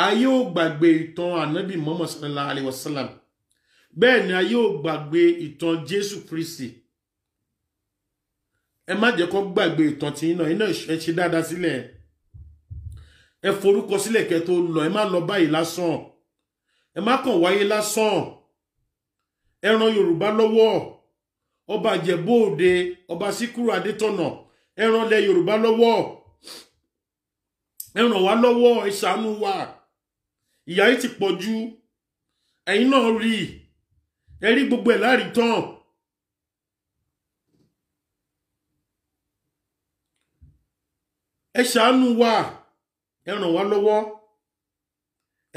S1: ayé ò gbàgbé ìtàn Ànábì Muhammad sallallahu alaihi wasallam bẹ́ẹ̀ ni ayé ò gbàgbé ìtàn Jésù Kristi ẹ má jẹ́ kó gbàgbé ìtàn tí iná ẹ ṣe dáadáa sílẹ̀ ẹ forúkọ sílẹ̀ kẹ́ tó lọ ẹ má lọ báyìí lásán ẹ má kàn wáyé lásán ẹ ràn Yorùbá lọ́wọ́ ọba Ìjẹ̀bú Òde ọba Síkírù Adétọ̀nà ẹ ràn ilẹ̀ Yorùbá lọ́wọ́ ẹ ràn wá lọ́wọ́ ẹ ṣàánú wa ìyà yìí ti pọ̀ jù ẹ̀yin náà rí ẹ rí gbogbo ẹ̀ láàrí tán ẹ ṣàánú wa ẹ ràn wá lọ́wọ́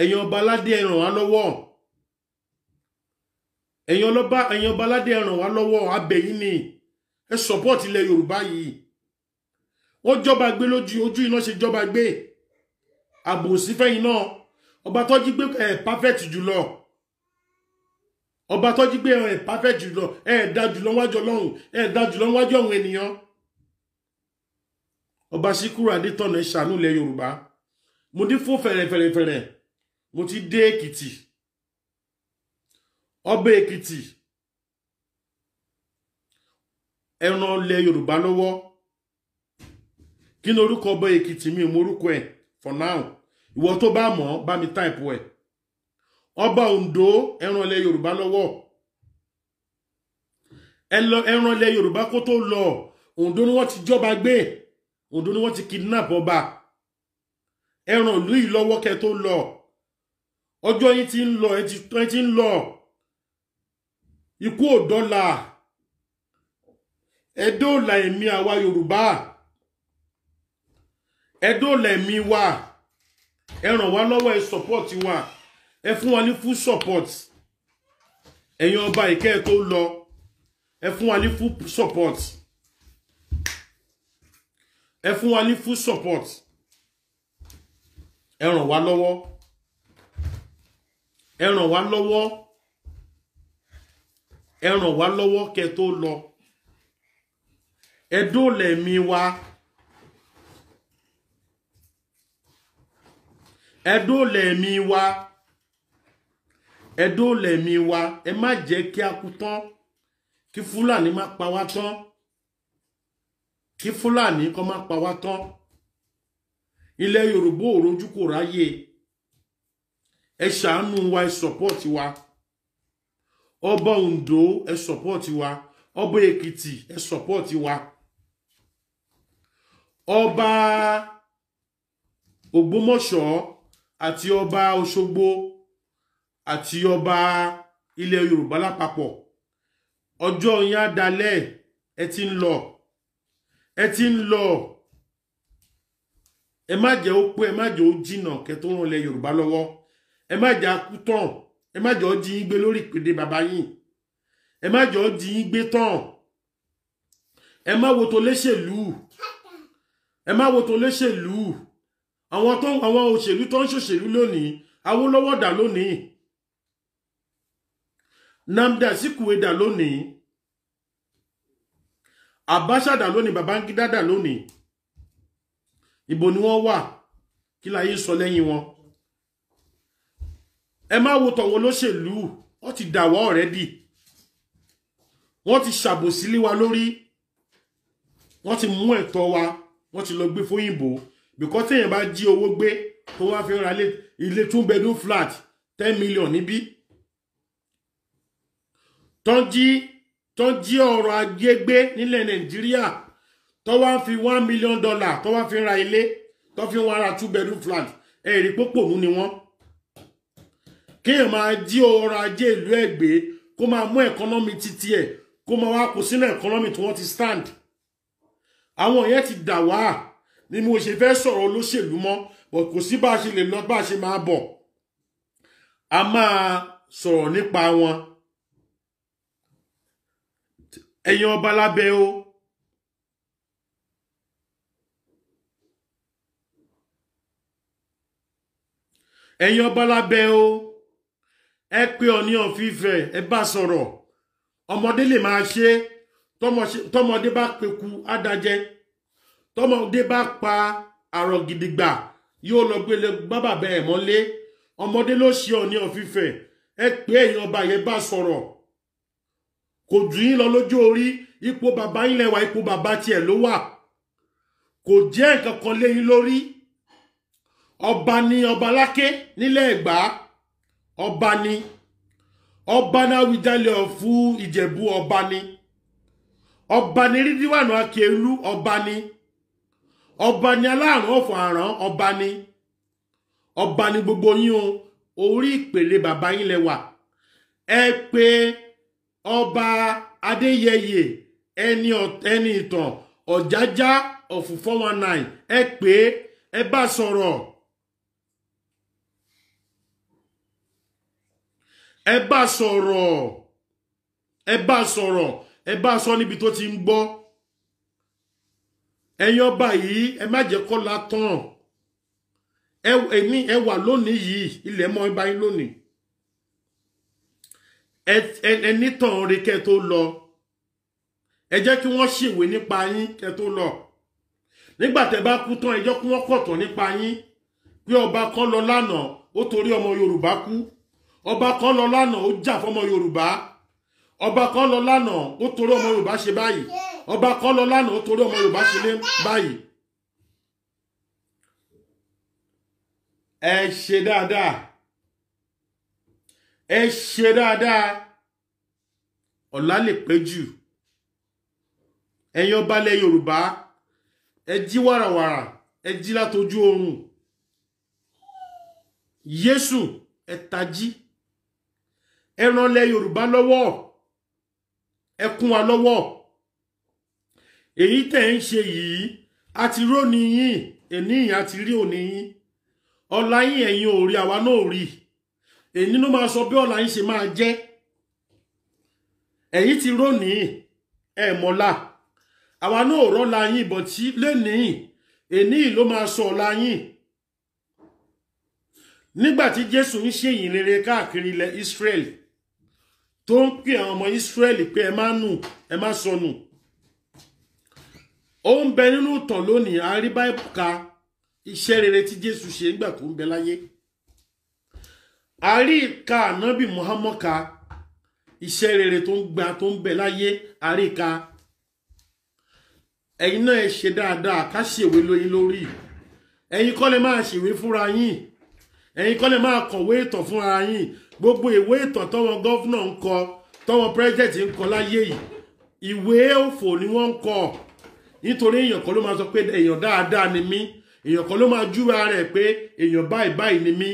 S1: ẹ̀yin ọba aládé ẹ ràn wá lọ́wọ́ ẹ̀yin ọba aládé ẹ ràn wá lọ́wọ́ abẹ̀yìn ni ẹ support ilẹ̀ Yorùbá yìí wọ́n jọba gbé ojú iná ṣe jọba gbé àbòsí fẹ́yìn náà ọba tó jí gbé perfect jùlọ ọba tó jí gbé perfect jùlọ dá jùlọ wájú Ọlọ́run dá jùlọ wájú àwọn ènìyàn Ọba Síkírù Adétọ̀nà ẹ ṣàánú ilẹ̀ Yorùbá. Mo ní fún fẹ̀rẹ̀fẹ̀rẹ̀ mo ti dé Èkìtì. Ọba Èkìtì ẹ ràn ilẹ̀ Yorùbá lọ́wọ́. Kí ni orúkọ ọba Èkìtì mi mo orúkọ ẹ̀ for now. Ìwọ tó bá mọ̀ bá mi type ẹ̀. Ọba Oǹdó ẹ ràn ilẹ̀ Yorùbá lọ́wọ́. Ẹ ràn ilẹ̀ Yorùbá kó tó lọ. Oǹdó ni wọ́n ti jọba gbé. Oǹdó ni wọ́n ti kidnap ọba. Ẹ ràn ìlú yìí lọ́wọ́ kẹ́ tó lọ. Ọjọ́ yín ti ń lọ, ẹ ti ń lọ. Ikú ò dọ́là. Ẹ dóòlà ẹ̀mí àwa Yorùbá. Ẹ dóòlà ẹ̀mí wa. Ẹ ràn wá lọ́wọ́, ẹ support wa. Ẹ fún wa ní full support. Ẹ̀yin ọba ìkẹ́ tó lọ. Ẹ fún wa ní full support. Ẹ fún wa ní full support. Ẹ ràn wá lọ́wọ́. Ẹ ràn wá lọ́wọ́. Ẹ ràn wá lọ́wọ́ kẹ́ tó lọ. Ẹ dóòlà ẹ̀mí wa. Ẹ dóòlà ẹ̀mí wa. Ẹ dóòlà ẹ̀mí wa. Ẹ má jẹ́ kí a kú tán. Kí Fúlàní má pa wá tán. Kí Fúlàní kó má pa wá tán. Ilẹ̀ Yorùbá ò rojú kò ráyè. Ẹ ṣàánú wa, ẹ support wa. Ọba Oǹdó ẹ support wa. Ọba Èkìtì ẹ support wa. Ọba Ògbómọ̀ṣọ́ àti ọba Òṣogbo àti ọba ilẹ̀ Yorùbá lápapọ̀. Ọjọ́ yín á dalẹ̀, ẹ ti ń lọ. Ẹ ti ń lọ. Ẹ má jẹ́ ó pẹ́, ẹ má jẹ́ ó jìnnà kẹ́ tó ràn ilẹ̀ Yorùbá lọ́wọ́. Ẹ má jẹ́ akú tán. Ẹ má jẹ́ ó jí yín gbé lórí ìpèdè bàbá yín. Ẹ má jẹ́ ó jí yín gbé tán. Ẹ má wo tó léṣèlú. Ẹ má wo tó léṣèlú. Àwọn òṣèlú tó ń ṣòṣèlú lónìí, Awólọ́wọ̀ dà lónìí. Nnamdi Azikiwe dà lónìí. Abacha dà lónìí, Babangida dà lónìí. Ibo ni wọ́n wà? Kí láyé sọ lẹ́yìn wọn? Ẹ má wo tọ̀wọ́ lóṣèlú, wọ́n ti dà wá already. Wọ́n ti ṣàbòsí lé wa lórí. Wọ́n ti mú ẹ̀tọ́ wa, wọ́n ti lọ gbé fóyìnbó. Because téèyàn bá jí owó gbé tó wá fi ra ilé 2 bedroom flat 10 million níbí. Tán jí ọrọ̀ ajé gbé nílẹ̀ Nàìjíríà tó wá fi $1 million tó wá fi ra ilé tó fi wá ra 2 bedroom flat. Rí pópònú ni wọ́n. Kéèyàn máa jí ọrọ̀ ajé ìlú ẹ̀ gbé kó máa mú economy títí ẹ̀ kó máa wá kó sínú economy tí wọ́n ti stand. Àwọn yẹn ti dà wá. Ni mo ṣe fẹ́ sọ̀rọ̀ olóṣèlú mọ́, but kò sí bá ṣe lè lọ bá ṣe máa bọ̀. A máa sọ̀rọ̀ nípa wọn. Ẹ̀yin ọba lábẹ́ o. Ẹ̀yin ọba lábẹ́ o. Ẹ pé Ọọ̀ni of Ifẹ̀, ẹ bá sọ̀rọ̀. Ọmọdé lè máa ṣe, tọmọdé bá peku adájẹ́. Tọmọdé bá pa àrọ̀ gidigba yóò lọ gbélé bàbá ẹ̀ mọ́lé. Ọmọdé ló ṣe Ọọ̀ni of Ifẹ̀. Ẹ pé ẹ̀yin ọba yẹn bá sọ̀rọ̀. Kò jù yín lọ lójú orí. Ipò bàbá yín lẹ́wà, ipò bàbá tiẹ̀ ló wà. Kò jẹ́ nǹkan kan lé yín lórí. Ọba ni ọba láké nílẹ̀ Ẹ̀gbá. Ọba ni. Ọba náà Awùjalẹ̀ fún Ìjẹ̀bú, ọba ni. Ọba ni Rídíwánù Akíolú, ọba ni. Ọba ni Aláàrùn ọ̀fọ̀ àrán, ọba ni. Ọba ni gbogbo yín o. Orí ìpèlè bàbá yín lẹ́wà. Ẹ pé ọba Adéyẹyè ẹni ìtàn Ọ̀jájá of 419. Ẹ pé ẹ bá sọ̀rọ̀. Ẹ bá sọ̀rọ̀. Ẹ bá sọ̀rọ̀. Ẹ bá sọ níbi tó ti ń gbọ́. Ẹ̀yin ọba yìí ẹ má jẹ́ kó la tán. Ẹ wà lónìí yìí, ilẹ̀ mọ́ ibà yín lónìí. Ẹ nítàn rí kẹ́ tó lọ. Ẹ jẹ́ kí wọ́n ṣèwé nípa yín kẹ́ tó lọ. nígbà tẹ́ bá kú tán ẹjọ́ kí wọ́n kọ̀tàn nípa yín pé ọba kan lọ lánàá ó torí ọmọ Yorùbá kú, ọba kan lọ lánàá ó jà fọmọ Yorùbá, ọba kan lọ lánàá ó torí ọmọ Yorùbá ṣe báyìí, ọba kan lọ lánàá ó torí ọmọ Yorùbá ṣe lé báyìí. Ẹ ṣe dáadáa, ẹ ṣe dáadáa, ọ̀la lè pẹ́ jù. Ẹ̀yin ọba ilẹ̀ Yorùbá, ẹ jí wàràwàrà, ẹ jí látojú oorun. Jésù, ẹ tají, ẹ ràn ilẹ̀ Yorùbá lọ́wọ́, ẹ kún wa lọ́wọ́. Èyí tẹ́ ń ṣe yìí àti róni yín, ènìyàn àti rí òní yín. Ọ̀la yín ẹ̀yin ò rí, àwa náà ò rí. Èyí ló máa sọ bí ọ̀la yín ṣe máa jẹ́. Ẹ̀yin ti róni ẹ mọ́lá. Àwa náà ò rọ́la yín bọ̀ tí lénìí, èní ló máa sọ ọ̀la yín. Nígbà tí Jésù ń ṣe ìyìn rere káàkiri ilẹ̀ Israel, tó ń pè àwọn ọmọ Israel pé ẹ má nù, ẹ má sọnù. Ó ń bẹ nínú ìtàn lónìí, a rí Báíbù ka iṣẹ́ rere tí Jésù ṣe nígbà tó ń bẹ láyé. A rí ìka ànábì Muhammad ka iṣẹ́ rere tó ń bẹ láyé, a rí ka. Ẹ̀yin náà ẹ ṣe dáadáa, ká ṣèwé lóyìn lórí. Ẹ̀yin kọ́ lè máa ṣèwé fúnra yín. Ẹ̀yin kọ́ lè máa kọ̀wé ìtàn fúnra yín. Gbogbo ìwé ìtàn tọ́wọn gọ́fúnà ń kọ, tọ́wọn pírẹ́sidẹ̀ntì ń kọ láyé yìí, ìwé òfò ni wọ́n ń kọ. Nítorí èèyàn kan ló máa sọ pé èèyàn dáadáa ni mí, èèyàn kan ló máa júwe rẹ̀ pé èèyàn báyìí báyìí ni mí.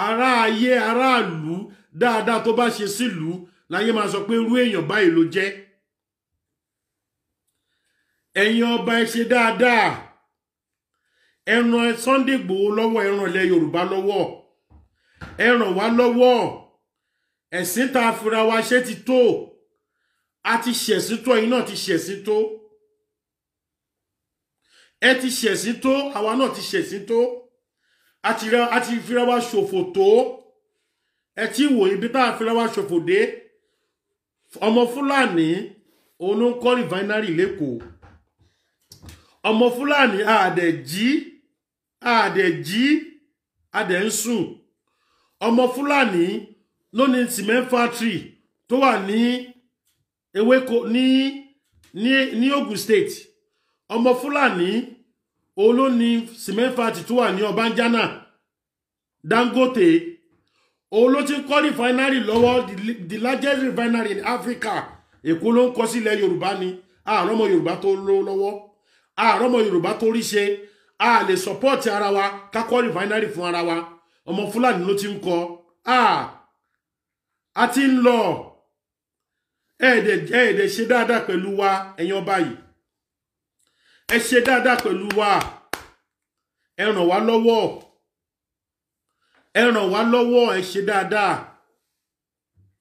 S1: Ará ayé, aráàlú dáadáa tó bá ṣe sílùú láyé máa sọ pé irú èèyàn báyìí ló jẹ́. Ẹ̀yin ọba ẹ ṣe dáadáa, ẹ ràn Sunday Igboho lọ́wọ́, ẹ ràn ilẹ̀ Yorùbá lọ́wọ́, ẹ ràn wá lọ́wọ́. Ẹ̀sìn tá a fira wa ṣe ti tó, a ti ṣẹ̀sìn tó, ẹ̀yin náà ti ṣẹ̀sìn tó. Ẹ ti ṣẹ̀sìn tó, àwa náà ti ṣẹ̀sìn tó. A ti fira wa ṣòfò tó. Ẹ ti wò ibi tá a fira wa ṣòfò dé. Ọmọ Fúlàní òun ló ń kọ́ rìfáínárì lÉkòó. Ọmọ Fúlàní àdẹ̀ ń sùn. Ọmọ Fúlàní ló ní cement factory tó wà ní Ewéko ní Ogun State. Ọmọ Fúlàní òun ló ní cement factory tó wà ní Ọbájánà. Dangote òun ló ti ń kọ́ refinery lọ́wọ́, the largest refinery in Africa. Èkó ló ń kọ́ sílẹ̀ Yorùbá ni. Ààrọ̀ ọmọ Yorùbá tó lọ lọ́wọ́, ààrọ̀ ọmọ Yorùbá tó rí ṣe. A lè support ara wa ká kọ́ refinery fún ara wa. Ọmọ Fúlàní ló ti ń kọ́. A ti ń lọ. Ẹ̀ẹ́dẹ̀ ṣe dáadáa pẹ̀lú wa, ẹ̀yin ọba yìí. Ẹ ṣe dáadáa pẹ̀lú wa. Ẹ ràn wá lọ́wọ́. Ẹ ràn wá lọ́wọ́, ẹ ṣe dáadáa.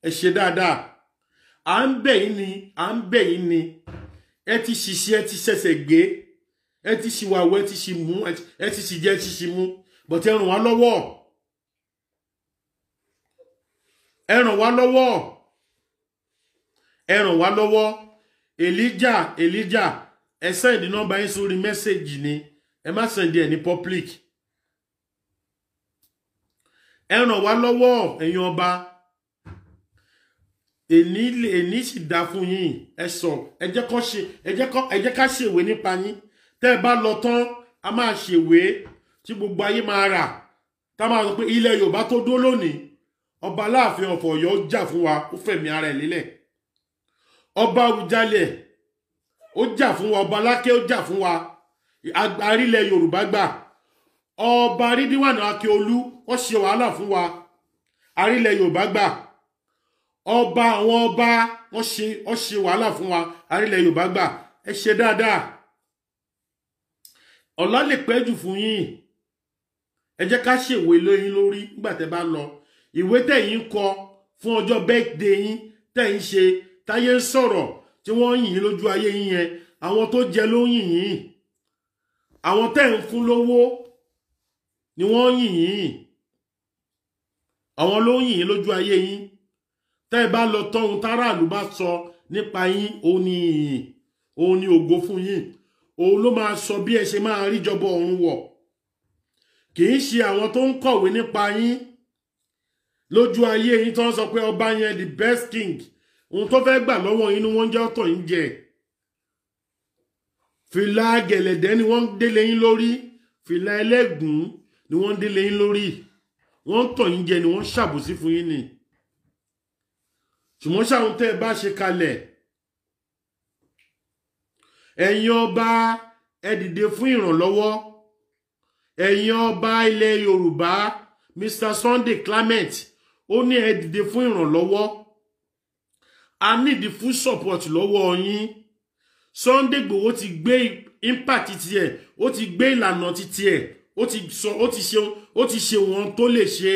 S1: Ẹ ṣe dáadáa. À ń bẹ̀ yín ni. Ẹ ti ṣiṣẹ́, ẹ ti ṣẹ̀ṣẹ̀ gbé. Ẹ ti ṣìwàwó, ẹ ti ṣì mú, ẹ ti ṣì jẹ, ẹ ti ṣì mú. But ẹ ràn wá lọ́wọ́. Ẹ ràn wá lọ́wọ́. Ẹ ràn wá lọ́wọ́. Elijah, ẹ send nọ́mbà yín sórí message ni. Ẹ má send ẹ ní public. Ẹ ràn wá lọ́wọ́, ẹ̀yin ọba. Èní sì dá fún yín. Ẹ sọ, ẹ jẹ́ ká ṣèwé nípa yín. Tẹ́ ẹ bá lọ tán, a máa ṣèwé tí gbogbo ayé máa rà. Tá máa sọ pé ilẹ̀ Yorùbá tó dó lónìí, ọba Aláàfin of Ọ̀yọ́ jà fún wa, ó fẹ̀mí ara ẹ̀ lélẹ̀. Ọba Awùjalẹ̀ ó jà fún wa, ọba Aláké ó jà fún wa, àrílẹ̀ Yorùbá gbà. Ọba Rídíwànù Akíolú ó ṣe wàhálà fún wa, àrílẹ̀ Yorùbá gbà. Ọba àwọn ọba ó ṣe wàhálà fún wa, àrílẹ̀ Yorùbá gbà. Ẹ ṣe dáadáa. Ọ̀la lè pẹ́ jù fún yín. Ẹ jẹ́ ká ṣèwé lóyìn lórí nígbà tẹ́ bá lọ. Ìwé tẹ̀yin kọ fún ọjọ́ birthday yín tẹ̀yin ṣe, táyé ń sọ̀rọ̀ tí wọ́n yìn yín lójú ayé yín yẹn. Àwọn tó jẹ ló yìn yín. Àwọn tẹ́ ń fún lówó ni wọ́n yìn yín. Àwọn ló yìn yín lójú ayé yín. Tẹ́ ẹ bá lọ tọ́hun táràlú bá sọ nípa yín, òun ni ògo fún yín. òun ló máa sọ bí ẹ ṣe máa rí jọba ọ̀run wọ̀. Kì í ṣe àwọn tó ń kọ̀wé nípa yín lójú ayé yín tó ń sọ pé ọba yẹn the best king. Ohun tó fẹ́ gbà lọ́wọ́ yín ni wọ́n jẹ́ ọ̀tọ̀ yín jẹ. Fìlà gẹ̀lẹ̀dẹ́ ni wọ́n délé yín lórí. Fìlà ẹlẹ́gùn ni wọ́n délé yín lórí. Wọ́n tọ̀ yín jẹ ni wọ́n ṣàbòsí fún yín ni. Ṣùgbọ́n ṣáwọn tẹ́ ẹ bá ṣe kalẹ̀. Ẹ̀yin ọba ẹ dìde fún ìrànlọ́wọ́. Ẹ̀yin ọba ilẹ̀ Yorùbá Mr. Sunday Clement ó ní ẹ dìde fún ìrànlọ́wọ́. A need the full support lọ́wọ́ yín. Sunday Igboho ti gbé impact tiẹ̀, ó ti gbé ìlànà tiẹ̀, ó ti ṣe wọn tó lè ṣe.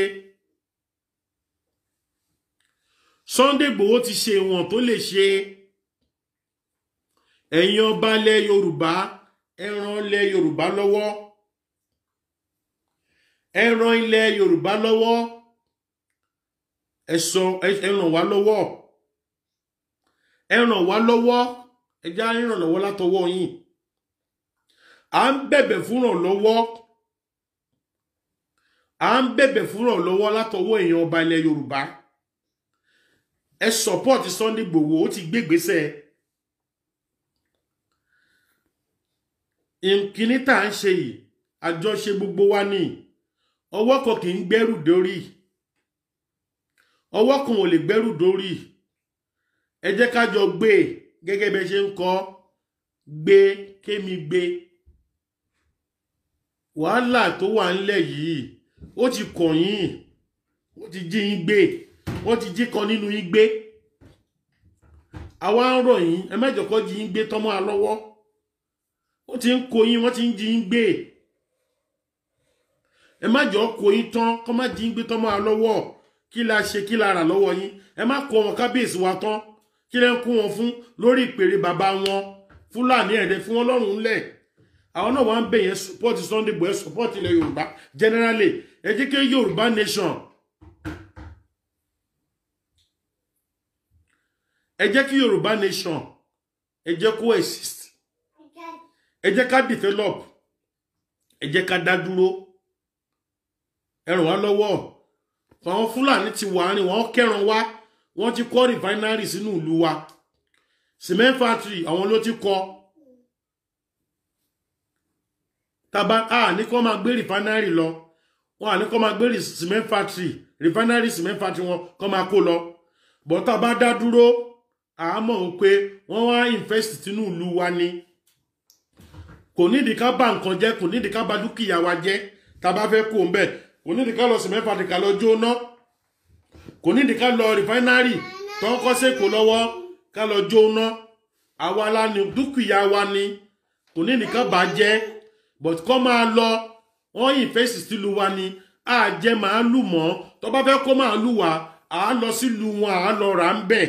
S1: Sunday Igboho ti ṣe wọn tó lè ṣe. Ẹ̀yin ọba ilẹ̀ Yorùbá ẹ ràn ilẹ̀ Yorùbá lọ́wọ́. Ẹ ràn ilẹ̀ Yorùbá lọ́wọ́. Ẹ ràn wá lọ́wọ́. Ẹ ràn wá lọ́wọ́. Ẹ já ìrànlọ́wọ́ látọwọ́ yín. À ń bẹ̀bẹ̀ fún ìrànlọ́wọ́. À ń bẹ̀bẹ̀ fún ìrànlọ́wọ́ látọwọ́ èèyàn ọba ilẹ̀ Yorùbá. Ẹ support Sunday Igboho, ó ti gbégbésẹ̀. Ìkíní tá à ń ṣe yìí, àjọṣe gbogbo wa ni. Ọwọ́ kan kì í gbẹ́rù dórí. Ọwọ́ kan ò lè gbẹ́rù dórí. Ẹ jẹ́ ká jọ gbé gẹ́gẹ́ bẹ́ ṣe ń kọ́ gbé kémi gbé. Wàhálà tó wà ńlẹ̀ yìí ó ti kàn yín. Ó ti jí yín gbé. Wọ́n ti jí kan nínú yín gbé. Àwa ń rọ̀ yín ẹ má jẹ́ kó jí yín gbé tán mọ́ a lọ́wọ́. Wọ́n ti ń kó yín, wọ́n ti ń jí yín gbé. Ẹ má jọ kó yín tán kó má jí yín gbé tán mọ́ a lọ́wọ́. Kí la ṣe kí la rà lọ́wọ́ yín. Ẹ má kó wọn kábíyèsí wa tán. Kí lẹ́ ń kó wọn fún lórí ìpèrè bàbá wọn. Fúlàní ẹ̀dẹ̀ fún wọn lọ́rùn ńlẹ̀. Àwọn náà wá ń bẹ̀ yẹn support Sunday Igboho, support ilẹ̀ Yorùbá generally. Ẹ jẹ́ kí Yorùbá nation. Ẹ jẹ́ kí Yorùbá nation. Ẹ jẹ́ kó exist. Ẹ jẹ́ ká develop. Ẹ jẹ́ ká dá dúró. Ẹ ràn wá lọ́wọ́. Àwọn Fúlàní ti wà ní wọ́n kẹ́ran wá. Wọ́n ti kọ́ refinery sínú ìlú wa. Cement factory àwọn ló ti kọ́. Tàbá ní kó máa gbé refinery lọ. Wọ́n ní kó máa gbé cement factory, refinery cement factory wọn kó máa kó lọ. But tá bá dá dúró, a mọ̀ pé wọ́n wá invest sínú ìlú wa ni. Kò nídìí ká bà nǹkan jẹ́, kò nídìí ká bà dúkìá wa jẹ́. Tá bá fẹ́ kó ńbẹ̀, kò nídìí ká lọ cement factory ká lọ jóná. Kò nídìí ká lọ refinery tó ń kọ́ sẹ́kọ̀ọ́ lọ́wọ́ ká lọ jóná. Àwa la ní dúkìá wa ni. Kò nídìí ká bà jẹ́. But kó máa lọ, wọ́n invest sílù wa ni. A jẹ màálù mọ́. Tó bá fẹ́ kó màálù wa, a lọ sílù wọn, a lọ rà ń bẹ̀.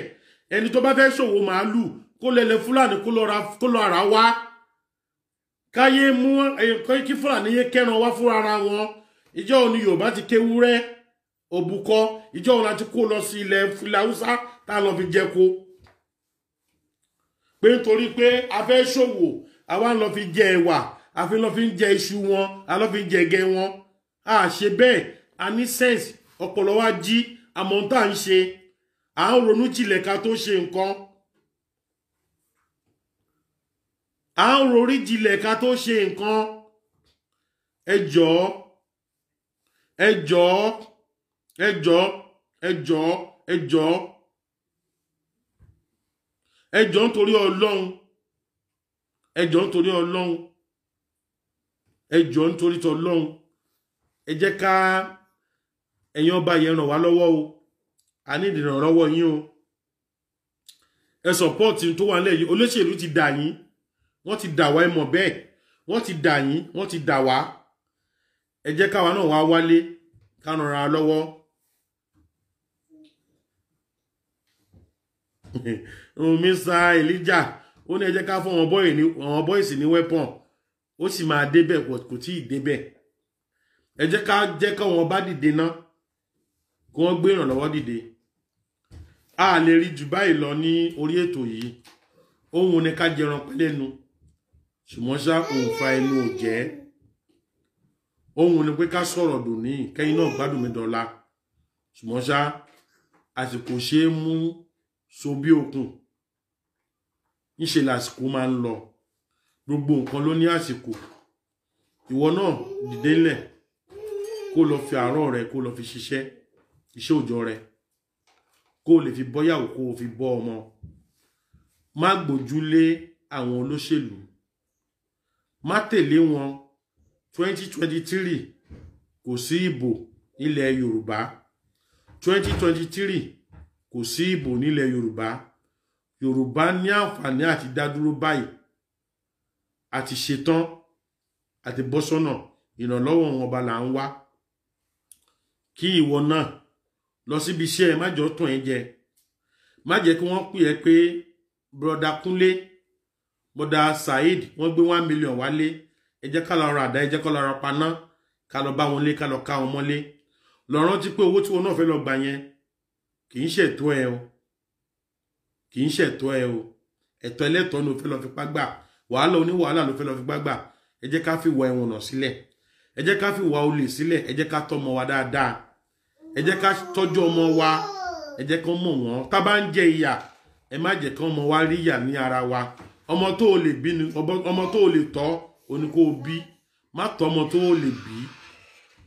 S1: Ẹni tó bá fẹ́ ṣòwò màálù kó lẹ̀lẹ̀ Fúlàní kó lọ rà wá. Káyé mú kí Fúlàní yé kẹ́ran wá fún ara wọn. Ìjọ́ òní Yorùbá ti kéwúrẹ́ òbúkọ. Ìjọ́ òní láti kó lọ sí ilẹ̀ Haúsá tá lọ fi jẹko. Pé nítorí pé a fẹ́ ṣòwò, àwa lọ fi jẹ ẹ̀wà, a fi lọ fi jẹ iṣu wọn, a lọ fi jẹ ẹ̀gẹ́ wọn. A ṣe bẹ́ẹ̀, a ní sense, ọpọlọ wa jí, àmọ́ tá à ń ṣe. À ń ronú jìnlẹ̀ ká tó ṣe nǹkan. À ń rorí jìnlẹ̀ ká tó ṣe nǹkan. Ẹ jọ̀ọ́, ẹ jọ̀ọ́, ẹ jọ̀ọ́, ẹ jọ̀ọ́, ẹ jọ̀ọ́. Ẹ jọ̀ọ́ nítorí Ọlọ́run. Ẹ jọ̀ọ́ nítorí Ọlọ́run. Ẹ jọ̀ọ́ nítorí t'Ọlọ́run. Ẹ jẹ́ ká ẹ̀yin ọba yẹn ràn wá lọ́wọ́ o. A ní ìrànlọ́wọ́ yín o. Ẹ support tó wà nílẹ̀ yìí. Olóṣèlú ti dà yín. Wọ́n ti dà wá ẹ mọ̀ bẹ́ẹ̀. Wọ́n ti dà yín. Wọ́n ti dà wá. Ẹ jẹ́ káwa náà wá wálé. Ká ràn ra lọ́wọ́. Mr. Elijah ó ní ẹ jẹ́ ká fún àwọn boys ní weapon. Ó sì máa débẹ̀ kò tí ì débẹ̀. Ẹ jẹ́ ká wọn bá dìde ná. Kí wọ́n gbé ìrànlọ́wọ́ dìde. A lè rí jù báyìí lọ ní orí ètò yìí. Ohun ni ká jẹran pẹ́lẹ́nu. ṣùgbọ́n ṣá òun fa ẹnu ò jẹ́ ohun ni pé ká sọ̀rọ̀ dùn ní kẹ́yìn náà gbádùn mi dọ́là ṣùgbọ́n ṣá àsìkò ṣe é mú so bí okùn níṣe lásìkò máa ń lọ gbogbo nǹkan ló ní àsìkò ìwọ náà dìde ńlẹ̀ kó lọ fi àárọ̀ rẹ kó lọ fi ṣiṣẹ́ iṣẹ́ òòjọ́ rẹ kó lè fi bọ́yàwó kó fi bọ́ ọmọ má gbójúlé àwọn olóṣèlú má tẹ̀lé wọn 2023 kò sí ìbò nílẹ̀ Yorùbá 2023 kò sí ìbò nílẹ̀ Yorùbá Yorùbá ní àǹfààní àti dádúró báyìí àti ṣetán àti bọ́sọ́nà ìrànlọ́wọ́ wọn ọba là ń wá kí ìwọ náà lọ síbi iṣẹ́ ẹ má jọ tàn ẹ́ jẹ má jẹ́ kí wọ́n pè ẹ́ pé broda Kúnlé broda Saheed wọ́n gbé 1 million wálé ẹ jẹ́ ká lọ ra àdá ẹ jẹ́ ká lọ ra paná ká lọ bá wọn lé ká lọ ká wọn mọ́lé lọ rántí pé owó tí wọn náà fẹ́ lọ gbà yẹn kì í ṣẹ̀tọ́ ẹ o kì í ṣẹ̀tọ́ ẹ o ẹ̀tọ́ ẹlẹ́tọ́ ni o fẹ́ lọ fipá gbà wàhálà oníwàhálà ló fẹ́ lọ fipá gbà ẹ jẹ́ ká fi wà ẹ̀wọ̀n náà sílẹ̀ ẹ jẹ́ ká fi wà olè sílẹ̀ ẹ jẹ́ ká tọ́ ọmọ wa dáadáa ẹ jẹ́ ká tọ́jú ọmọ wa ẹ jẹ́ ká mọ̀ wọ́n tá bá ń jẹ ìyà ẹ má jẹ́ ká ọmọ wa rí ìyà ní ara wa ọmọ tó o lè bí ni ọmọ tó o lè tọ́ o ní kó o bí má tọ́ ọmọ tó o lè bí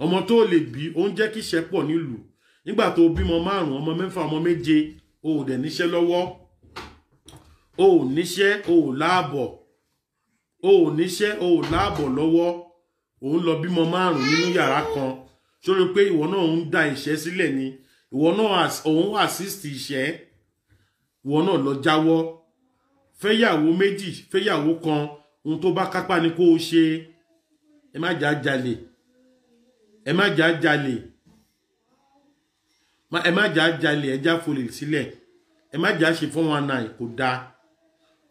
S1: ọmọ tó o lè bí ó ń jẹ́ kí iṣẹ́ pọ̀ nílùú nígbà tó o bímọ 5 ọmọ 6 ọmọ 7 o ò dẹ̀ níṣẹ́ lọ́wọ́ o ò níṣẹ́ o ò láàbọ̀ o ò níṣẹ́ o ò láàbọ̀ lọ́wọ́ o ń lọ bímọ 5 nínú yàrá kan sórí pé ìwọ náà ń da ìṣẹ́ sílẹ̀ ni ìwọ náà òun assist ìṣẹ́ ìwọ náà lọ jáwọ́ fẹ́yàwó 2 fẹ́yàwó kan ohun tó bá kápá ni kó o ṣe ẹ má jà jalè ẹ má jà jalè ẹ má jà jalè ẹ já folè sílẹ̀ ẹ má jà ṣe 419 kò dáa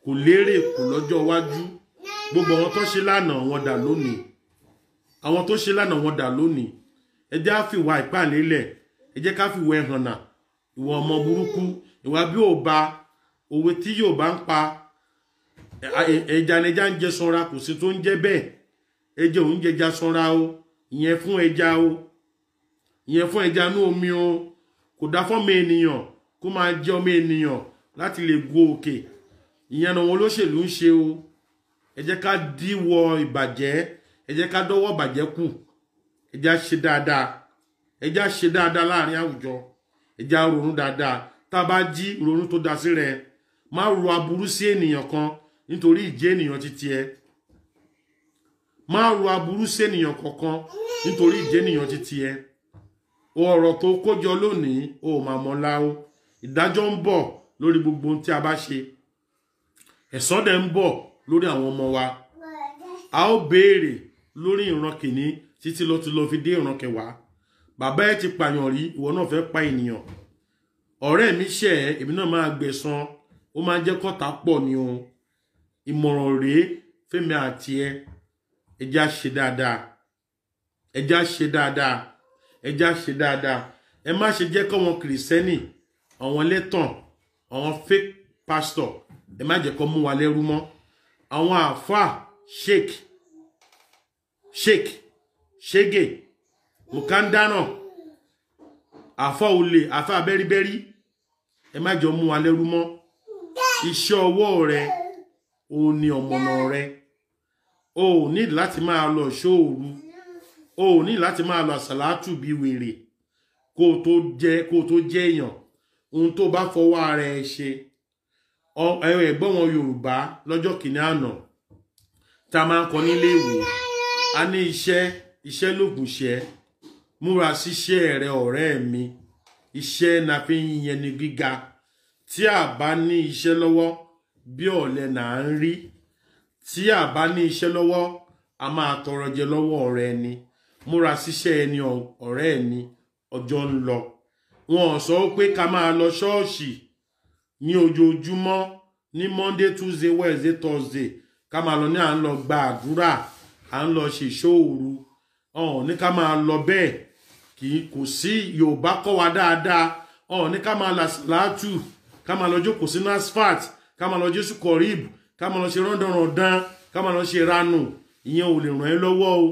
S1: kò lérè kò lọ́jọ́ iwájú gbogbo àwọn tó ṣe lánàá wọn dà lónìí àwọn tó ṣe lánàá wọn dà lónìí ẹ jẹ́ á fi wà ìpàlélẹ̀ ẹ jẹ́ ká fi wọ ẹ̀hànà ìwọ ọmọ burúkú ìwà bí ò bá òwe tí yóò bá ń pa ẹja ni ẹja ń jẹ sanra kò sí tó ń jẹ bẹ́ẹ̀ ẹjẹ òun jẹja sanra o ìyẹn fún ẹja o ìyẹn fún ẹja ní omi o kò dá fọ́mọ ènìyàn kó máa jẹ ọmọ ènìyàn láti lè go òkè ìyẹn náà wọn olóṣèlú ń ṣe o ẹ jẹ́ ká díwọ́ ìbàjẹ́ ẹ jẹ́ ká dọ́wọ́ ìbàjẹ́ kù ẹ jẹ́ á ṣe dáadáa ẹ jẹ́ á ṣe dáadáa láàrin àwùjọ ẹ jẹ́ á ronú dáadáa tá a bá jí ronú tó dá sí rẹ má ro aburú sí ènìyàn kan nítorí ìjẹ́ ènìyàn ti tiẹ̀ má ro aburú sí ènìyàn kankan nítorí ìjẹ́ ènìyàn ti tiẹ̀ ọ̀rọ̀ tó kójọ lónìí o máa mọ̀ láó ìdájọ́ ń bọ̀ lórí gbogbo ohun tí a bá ṣe ẹ̀san dẹ̀ ń bọ̀ lórí àwọn ọmọ wa a ó béèrè lórí ìran kìíní títí lọ ti lọ fi dé ìran kẹwàá bàbá ẹ ti pààyàn rí ìwọ náà fẹ́ pa ènìyàn ọ̀rẹ́ mi ṣẹ̀ ẹ́ èmi náà máa gbẹ̀san ó máa jẹ́ kọ́ta pọ̀ ni o ìmọ̀ràn rèé fẹ́mi àti ẹ jẹ́ á ṣe dáadáa ẹ jẹ́ á ṣe dáadáa ẹ jẹ́ á ṣe dáadáa ẹ má ṣe jẹ́ kọ́ wọn kìrìsẹ́nì àwọn ẹlẹ́tàn àwọn fake pastor ẹ má jẹ́ kó mú wa lẹ́rú mọ́ àwọn àáfàá sheik ṣégè mùkàndánà àáfàá olè àáfàá bẹ́ríbẹ́rí ẹ má jọ mú wa lẹ́rú mọ́ iṣẹ́ ọwọ́ rẹ òun ni ọ̀mọ̀nà rẹ o ò ní láti máa lọ ṣóòru o ò ní láti máa lọ àsàlátù bí wèrè kó o tó jẹ́ èèyàn ohun tó bá fọwọ́ ara ẹ ṣe ẹ̀gbọ́n wọn Yorùbá lọ́jọ́ kìíní àná tá a máa ń kọ nílé ìwé a ní iṣẹ́ lóògùn ṣẹ́ múra síṣẹ́ rẹ ọ̀rẹ́ mi iṣẹ́ na fi ń yẹn ni gíga tí a bá ní iṣẹ́ lọ́wọ́ bí ọ̀lẹ là ń rí tí a bá ní iṣẹ́ lọ́wọ́ a máa tọrọ jẹ lọ́wọ́ ọ̀rẹ́ ẹni múra síṣẹ́ ẹni ọ̀rẹ́ ẹni ọjọ́ ń lọ wọn sọ pé ká máa lọ ṣọ́ọ̀ṣì ní ojoojúmọ́ ní Monday Tuesday Wednesday Thursday ká máa lọ ní à ń lọ gba àdúrà à ń lọ ṣe ìṣòru ní ká máa lọ bẹ́ẹ̀ kò sí Yorùbá kọ́ wa dáadáa ní ká máa la sàlátù ká máa lọ jókòó sínú asphalt ká máa lọ Jésù kọ̀ríb ká máa lọ ṣe rọ́ndọ̀rọ̀dán ká máa lọ ṣe ranù ìyẹn ò lè ràn ẹ́ lọ́wọ́ o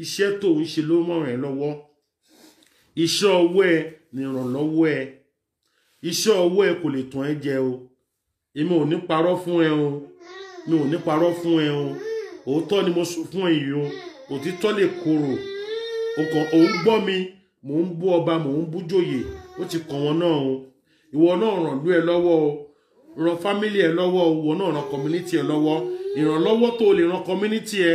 S1: iṣẹ́ tó ń ṣe ló mọ̀ ràn ẹ́ lọ́wọ́ iṣẹ́ ọwọ́ ẹ ní ìrànlọ́wọ́ ẹ iṣẹ́ ọwọ́ ẹ kò lè tàn ẹ́ jẹ o èmi ò ní parọ́ fún ẹ o mi ò ní parọ́ fún ẹ o òótọ́ ni mo sọ fún ẹ yìí o òtítọ́ lè korò òun gbọ́ mi mò ń bú ọba mò ń bú jòyè ó ti kàn wọ́n náà o ìwọ náà ràn lú ẹ lọ́wọ́ o ràn fámílì ẹ lọ́wọ́ o ìwọ náà ràn community ẹ lọ́wọ́ ìrànlọ́wọ́ tó lè ràn community ẹ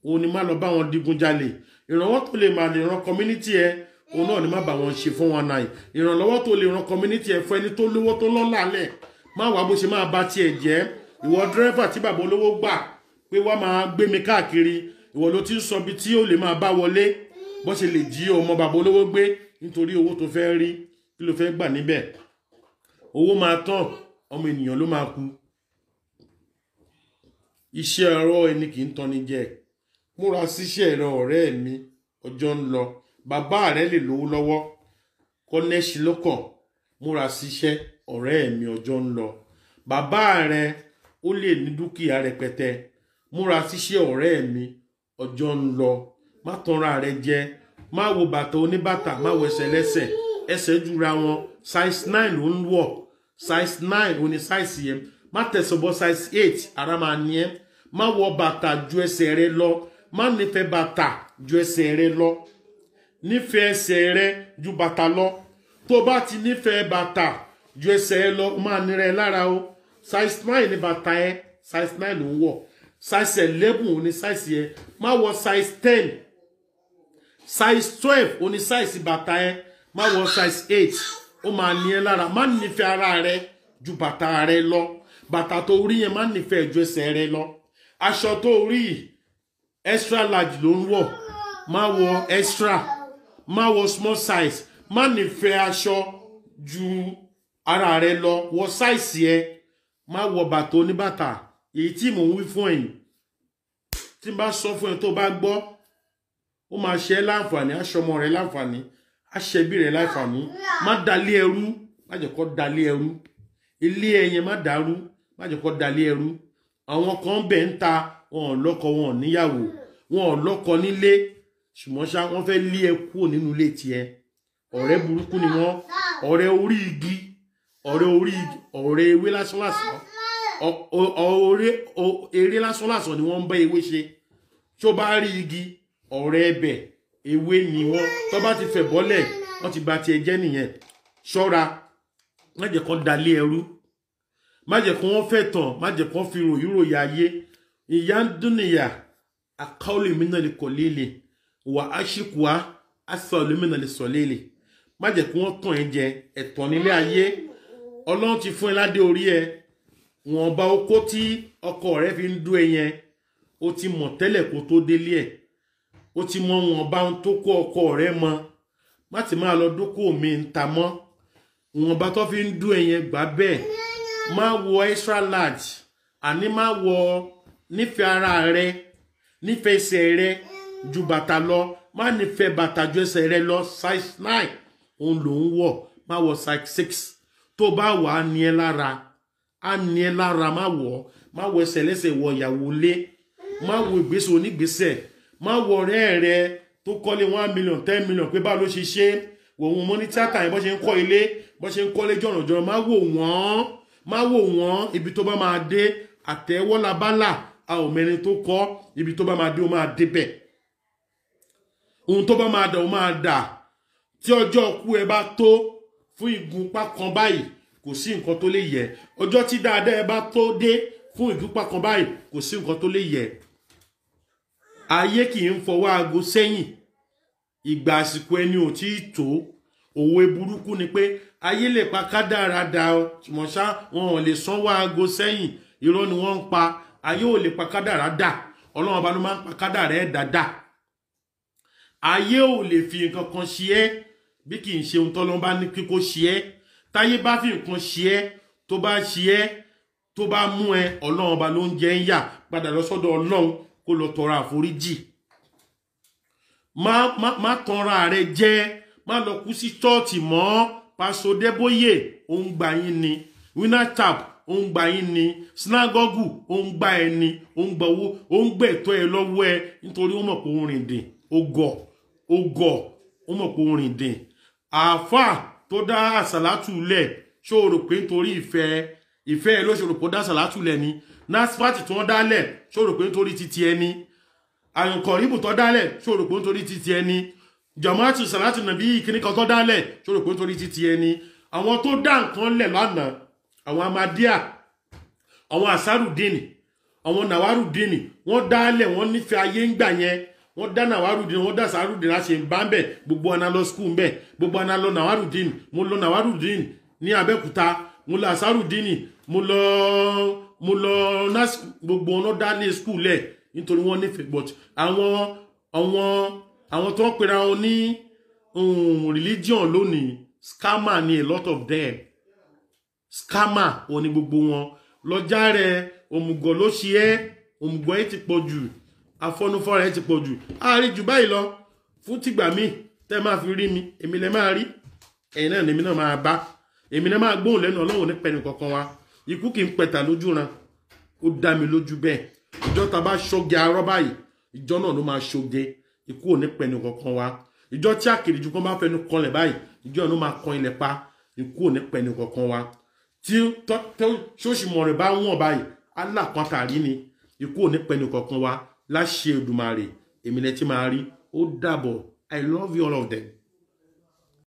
S1: òun ni má lọ bá wọn digunjalè ìrànlọ́wọ́ tó lè ràn community ẹ òun náà ni má bá wọn ṣe 419 ìrànlọ́wọ́ tó lè ràn community ẹ fún ẹni tó lówó tó lọ́lá lẹ̀ má wàá bó ṣe máa bá tiẹ̀ jẹ́ ìwọ dírẹ́fà tí bàbá olówó gbà pé wá máa gbé mi káàkiri ìwọ ló ti ń sọ bí tí ó lè máa bá wọlé bó ṣe lè jí ọmọ bàbá olówó gbé nítorí owó tó fẹ́ rí kí ló fẹ́ gbà níbẹ̀ owó máa tán ọmọ ènìyàn ló máa kú iṣẹ́ ọ̀rọ̀ ẹni kì í tán ní jẹ múra síṣẹ́ ẹ̀rọ ọ̀rẹ́ mi ọjọ́ ń lọ bàbá rẹ lè lówó lọ́wọ́ kọ́nẹ́ṣì lọ́kàn múra síṣẹ́ ọ̀rẹ́ mi ọjọ́ ń lọ bàbá rẹ ó lè ní dúkìá rẹpẹtẹ múra síṣẹ́ ọ̀rẹ́ mi ọjọ́ ń lọ má tanra rẹ jẹ má wo bàtà oníbàtà má wo ẹsẹ̀ lẹ́sẹ̀ ẹsẹ̀ jura wọn size 9 ló ń wọ̀ size 9 ó ní size yẹn má tẹ̀sọ̀ bọ́ size 8 ara máa ní ẹ́ má wọ bàtà ju ẹsẹ̀ rẹ lọ má nífẹ̀ẹ́ bàtà ju ẹsẹ̀ rẹ lọ nífẹ̀ẹ́ ẹsẹ̀ rẹ ju bàtà lọ tó bá ti nífẹ̀ẹ́ bàtà ju ẹsẹ̀ rẹ lọ máa nira ẹ lára o size 9 ní bàtà ẹ size 9 ló ń wọ̀ size 11 ó ní size yẹn má wọ size 10 size 12 ó ní size bàtà ẹ má wọ size 8 ó máa ní ẹ lára má nífẹ̀ẹ́ ara rẹ ju bàtà rẹ lọ bàtà tó rí yẹn má nífẹ̀ẹ́ ju ẹsẹ̀ rẹ lọ aṣọ tó rí extra large ló ń wọ̀ má wọ extra má wọ small size má nífẹ̀ẹ́ aṣọ ju ara rẹ lọ wọ size yẹ má wọ bàtà oníbàtà èyí tí mò ń wí fún ẹ̀yin tí n bá sọ fún ẹ tó bá gbọ́ ó máa ṣe ẹ́ láǹfààní aṣọmọ rẹ láǹfààní aṣẹbí rẹ láǹfààní má dalé ẹrú má jẹ́ kó dalé ẹrú ilé ẹyẹn má dàrú má jẹ́ kó dalé ẹrú àwọn kan bẹ̀ ń ta wọn ò lọ́kọ wọn ò níyàwó wọn ò lọ́kọ nílé ṣùgbọ́n ṣá wọ́n fẹ́ lé ẹ kúrò nínú ilé tiẹ̀ ọ̀rẹ́ burúkú ni wọ́n ọ̀rẹ́ orí igi ọ̀rẹ́ ewé lásánlásán eré lásánlásán ni wọ́n ń bá ewé ṣe tó bá rí igi ọ̀rẹ́ ẹbẹ̀ ewé ni wọ́n tó bá ti fẹ̀ bọ́lẹ̀ wọ́n ti bà tiẹ̀ jẹ́ nìyẹn ṣọ́ra má jẹ́ kó dalé ẹrú má jẹ́ kó wọ́n fẹ́ tàn má jẹ́ kó fi ròyìn ayé ìyá ń dúnìyà àkọọ́lẹ̀ mi náà lè kọ̀ lélẹ̀ wà á ṣìkùá àṣàlẹ̀ mi náà lè sọ lélẹ̀ má jẹ́ kó wọ́n tàn ẹ́ jẹ ẹ̀tàn nílé ayé ọlọ́run ti fún ẹ ládé orí ẹ wọn bá okó tí ọkọ rẹ fi ń dú ẹ yẹn ó ti mọ̀ tẹ́lẹ̀ kó tó délé ẹ̀ ó ti mọ wọn bá ń tó kó ọkọ rẹ mọ má ti máa lọ dókò mi ń ta mọ́ wọn bá tó fi ń dú ẹ yẹn gbà bẹ́ẹ̀ má wọ extra large àní má wọ nífẹ̀ẹ́ ara rẹ nífẹ̀ẹ́ ẹsẹ̀ rẹ ju bàtà lọ má nífẹ̀ẹ́ bàtà ju ẹsẹ̀ rẹ lọ size 9 òun ló ń wọ̀ má wọ size 6 tó bá wà á ní ẹ lára má wọ ẹsẹ̀ lẹ́sẹ̀ wọ ìyàwó lé má wọ ìgbésẹ̀ onígbésẹ̀ má wọ ọ̀rẹ́ rẹ tó kọ́lé 1 million 10 million pé bá ló ṣe ṣe wò wọn mọ́ ní tíátà yẹn bọ́ ṣe ń kọ́ ilé bọ́ ṣe ń kọ́lé jọ̀rọ̀jọ̀rọ̀ má wò wọ́n ibi tó bá máa dé àtẹ́wọ́ labálà a ò mẹ́rin tó kọ́ ibi tó bá máa dé ó máa débẹ̀ ohun tó bá máa dà ó máa dà tí ọjọ́ kú ẹ bá tó fún ìgúnpá kan báyìí kò sí nǹkan tó lè yẹ ọjọ́ tí dáadáa ẹ bá tó dé fún ìgúnpá kan báyìí kò sí nǹkan tó lè yẹ ayé kì í fọwọ́ aago sẹ́yìn ìgbà àsìkò ẹni ò tí ì tó òwe burúkú ni pé ayé lè pa kádàrá dà ọ ṣùgbọ́n ṣá wọn ò lè sanwó aago sẹ́yìn irọ́ ni wọ́n ń pa ayé ò lè pa kádàrá dà ọlọ́run ọba ló máa ń pa kádàrá ẹ̀ dáadáa ayé ò lè fi nǹkan kan ṣe ẹ́ bí kì í ṣe ohun tọ́lọ́run bá ní kíkó ṣe ẹ́ táyé bá fi nǹkan ṣe ẹ́ tó bá ṣe ẹ́ tó bá mú ẹ ọlọ́run ọba ló ń jẹ ń yà padà lọ sọ́dọ̀ ọlọ́run kó lọ tọrọ àforíjì má tanra rẹ jẹ má lọ kú sí chọ́ọ̀tì mọ́ Pásọ Débóyè òun gbà yín ni Winner Tap ó ń gba yín ni sinagogu ó ń gba ẹni ó ń gba owó ó ń gbẹ̀tọ́ ẹ lọ́wọ́ ẹ nítorí ó mọ̀ pé ó rìn dìn ó gọ̀ ó mọ̀ pé ó rìn dìn àáfàá tó dá àsàlátù lẹ̀ ṣó o rò pé nítorí ìfẹ́ ẹ ló ṣe rò pé ó dá àsàlátù lẹ̀ ni nasfati tí wọ́n dálẹ̀ ṣó o rò pé nítorí titi ẹni àyànkọ̀ríbù tó dálẹ̀ ṣó o rò pé nítorí titi ẹni jamaatu salatu nàbí ìkíní kan tó dálẹ̀ ṣó o rò pé nítorí titi ẹni àwọn tó dá nǹkan lẹ̀ lánàá àwọn amadíà àwọn asarudini àwọn nawarudini wọ́n dálẹ̀ wọ́n nífẹ̀ẹ́ ayé ń gbà yẹn wọ́n dá nawarudini wọ́n dá asarudini láti ń bá ń bẹ̀ gbogbo ọ̀nà lọ skul ń bẹ̀ gbogbo ọ̀nà lọ nawarudini mo lọ nawarudini ní Abẹ́òkúta mo lọ asarudini mo lọ nasi gbogbo ọ̀nà dálẹ̀ skul lẹ̀ nítorí wọ́n nífẹ̀ẹ́ but àwọn tó ń pera wọn ní religion lónìí scammer ni a lot of them scammer wọn ni gbogbo wọn lọ́jà rẹ̀ òmùgọ̀ ló ṣe é òmùgọ̀ ẹ̀ ti pọ̀ jù afọ́nufọ́ra ẹ̀ ti pọ̀ jù àárín jù báyìí lọ fún tìgbà míì tẹ́ máa fi rí mi èmi lẹ máa rí ẹ̀yin náà lèmi náà máa bá èmi náà máa gbóhùn lẹ́nu Ọlọ́run ní pẹ̀lú kankan wa ikú kì í pẹ̀tà lójú ran ó dá mi lójú bẹ́ẹ̀ ìjọ ta bá ṣoge arọ́ báyìí ìjọ náà ló máa ṣoge ikú ò ní pẹ̀lú kankan wa ìjọ tí àkèrè ju kan bá fẹnu kanlẹ̀ báyìí ìjọ náà ló máa kan ilẹ̀ pa ikú ò ní pẹ̀lú kankan wa tí ṣóṣìmọ̀ rẹ̀ bá wọ̀n báyìí alákọ̀ọ́tàrí ni ikú ò ní pẹ̀lú kankan wa láṣẹ Èdùmàrè èmi lẹ tí máa rí ó dàbọ̀ I love you all of them.